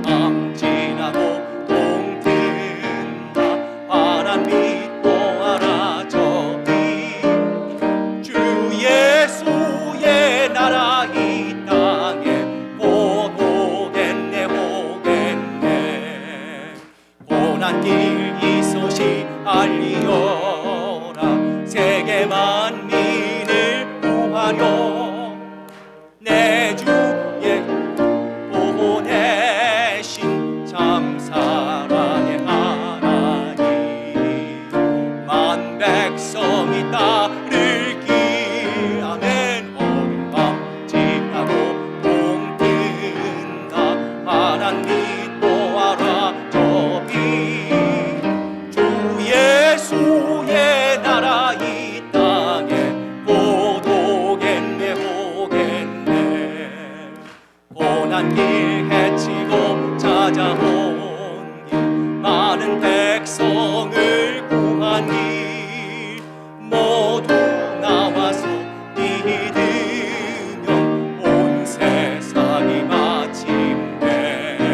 A: 밤 지나고 봄 든다 환한 빛 보아라 저기 주 예수의 나라 이 땅에 곧 오겠네 오겠네 고난 길 이 소식 알리어라 세계 만민을 구하려 내 주의 보내신 참 사랑의 하나님 만 백성이 따를 길 아멘 오른 밤 지나고 봄 든다 환한 빛 보아라 저기 주 예수의 나라 이 땅에 곧 오겠네 오겠네 고난 길 헤치고 찾아온 길 많은 백성을 구한 길 모두 나와서 믿으면 온 세상이 마침내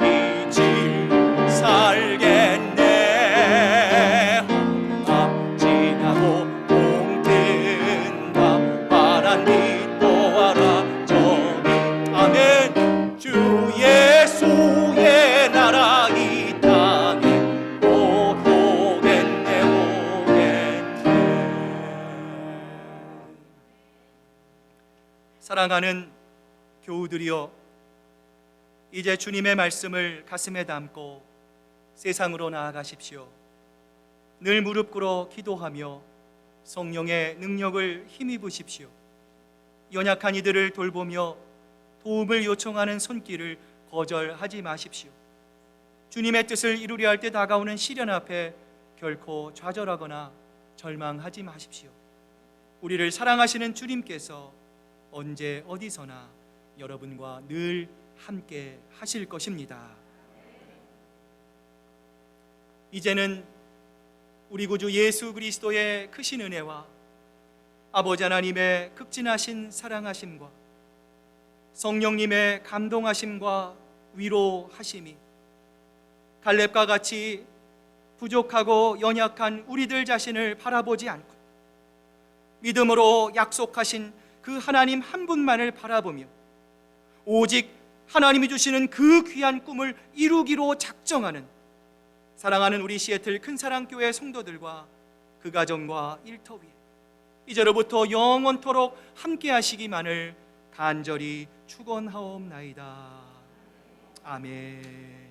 A: 이 길 살겠네 밤 지나고 봄 든다 환한 빛 보아라 저기 아멘 주 예수의 나라 이 땅에 곧 오겠네 오겠네 사랑하는 교우들이여 이제 주님의 말씀을 가슴에 담고 세상으로 나아가십시오. 늘 무릎 꿇어 기도하며 성령의 능력을 힘입으십시오. 연약한 이들을 돌보며 도움을 요청하는 손길을 거절하지 마십시오. 주님의 뜻을 이루려 할 때 다가오는 시련 앞에 결코 좌절하거나 절망하지 마십시오. 우리를 사랑하시는 주님께서 언제 어디서나 여러분과 늘 함께 하실 것입니다. 이제는 우리 구주 예수 그리스도의 크신 은혜와 아버지 하나님의 극진하신 사랑하심과 성령님의 감동하심과 위로하심이 갈렙과 같이 부족하고 연약한 우리들 자신을 바라보지 않고 믿음으로 약속하신 그 하나님 한 분만을 바라보며 오직 하나님이 주시는 그 귀한 꿈을 이루기로 작정하는 사랑하는 우리 시애틀 큰사랑교회 성도들과 그 가정과 일터 위에 이제로부터 영원토록 함께 하시기만을 간절히 축원하옵나이다. 아멘.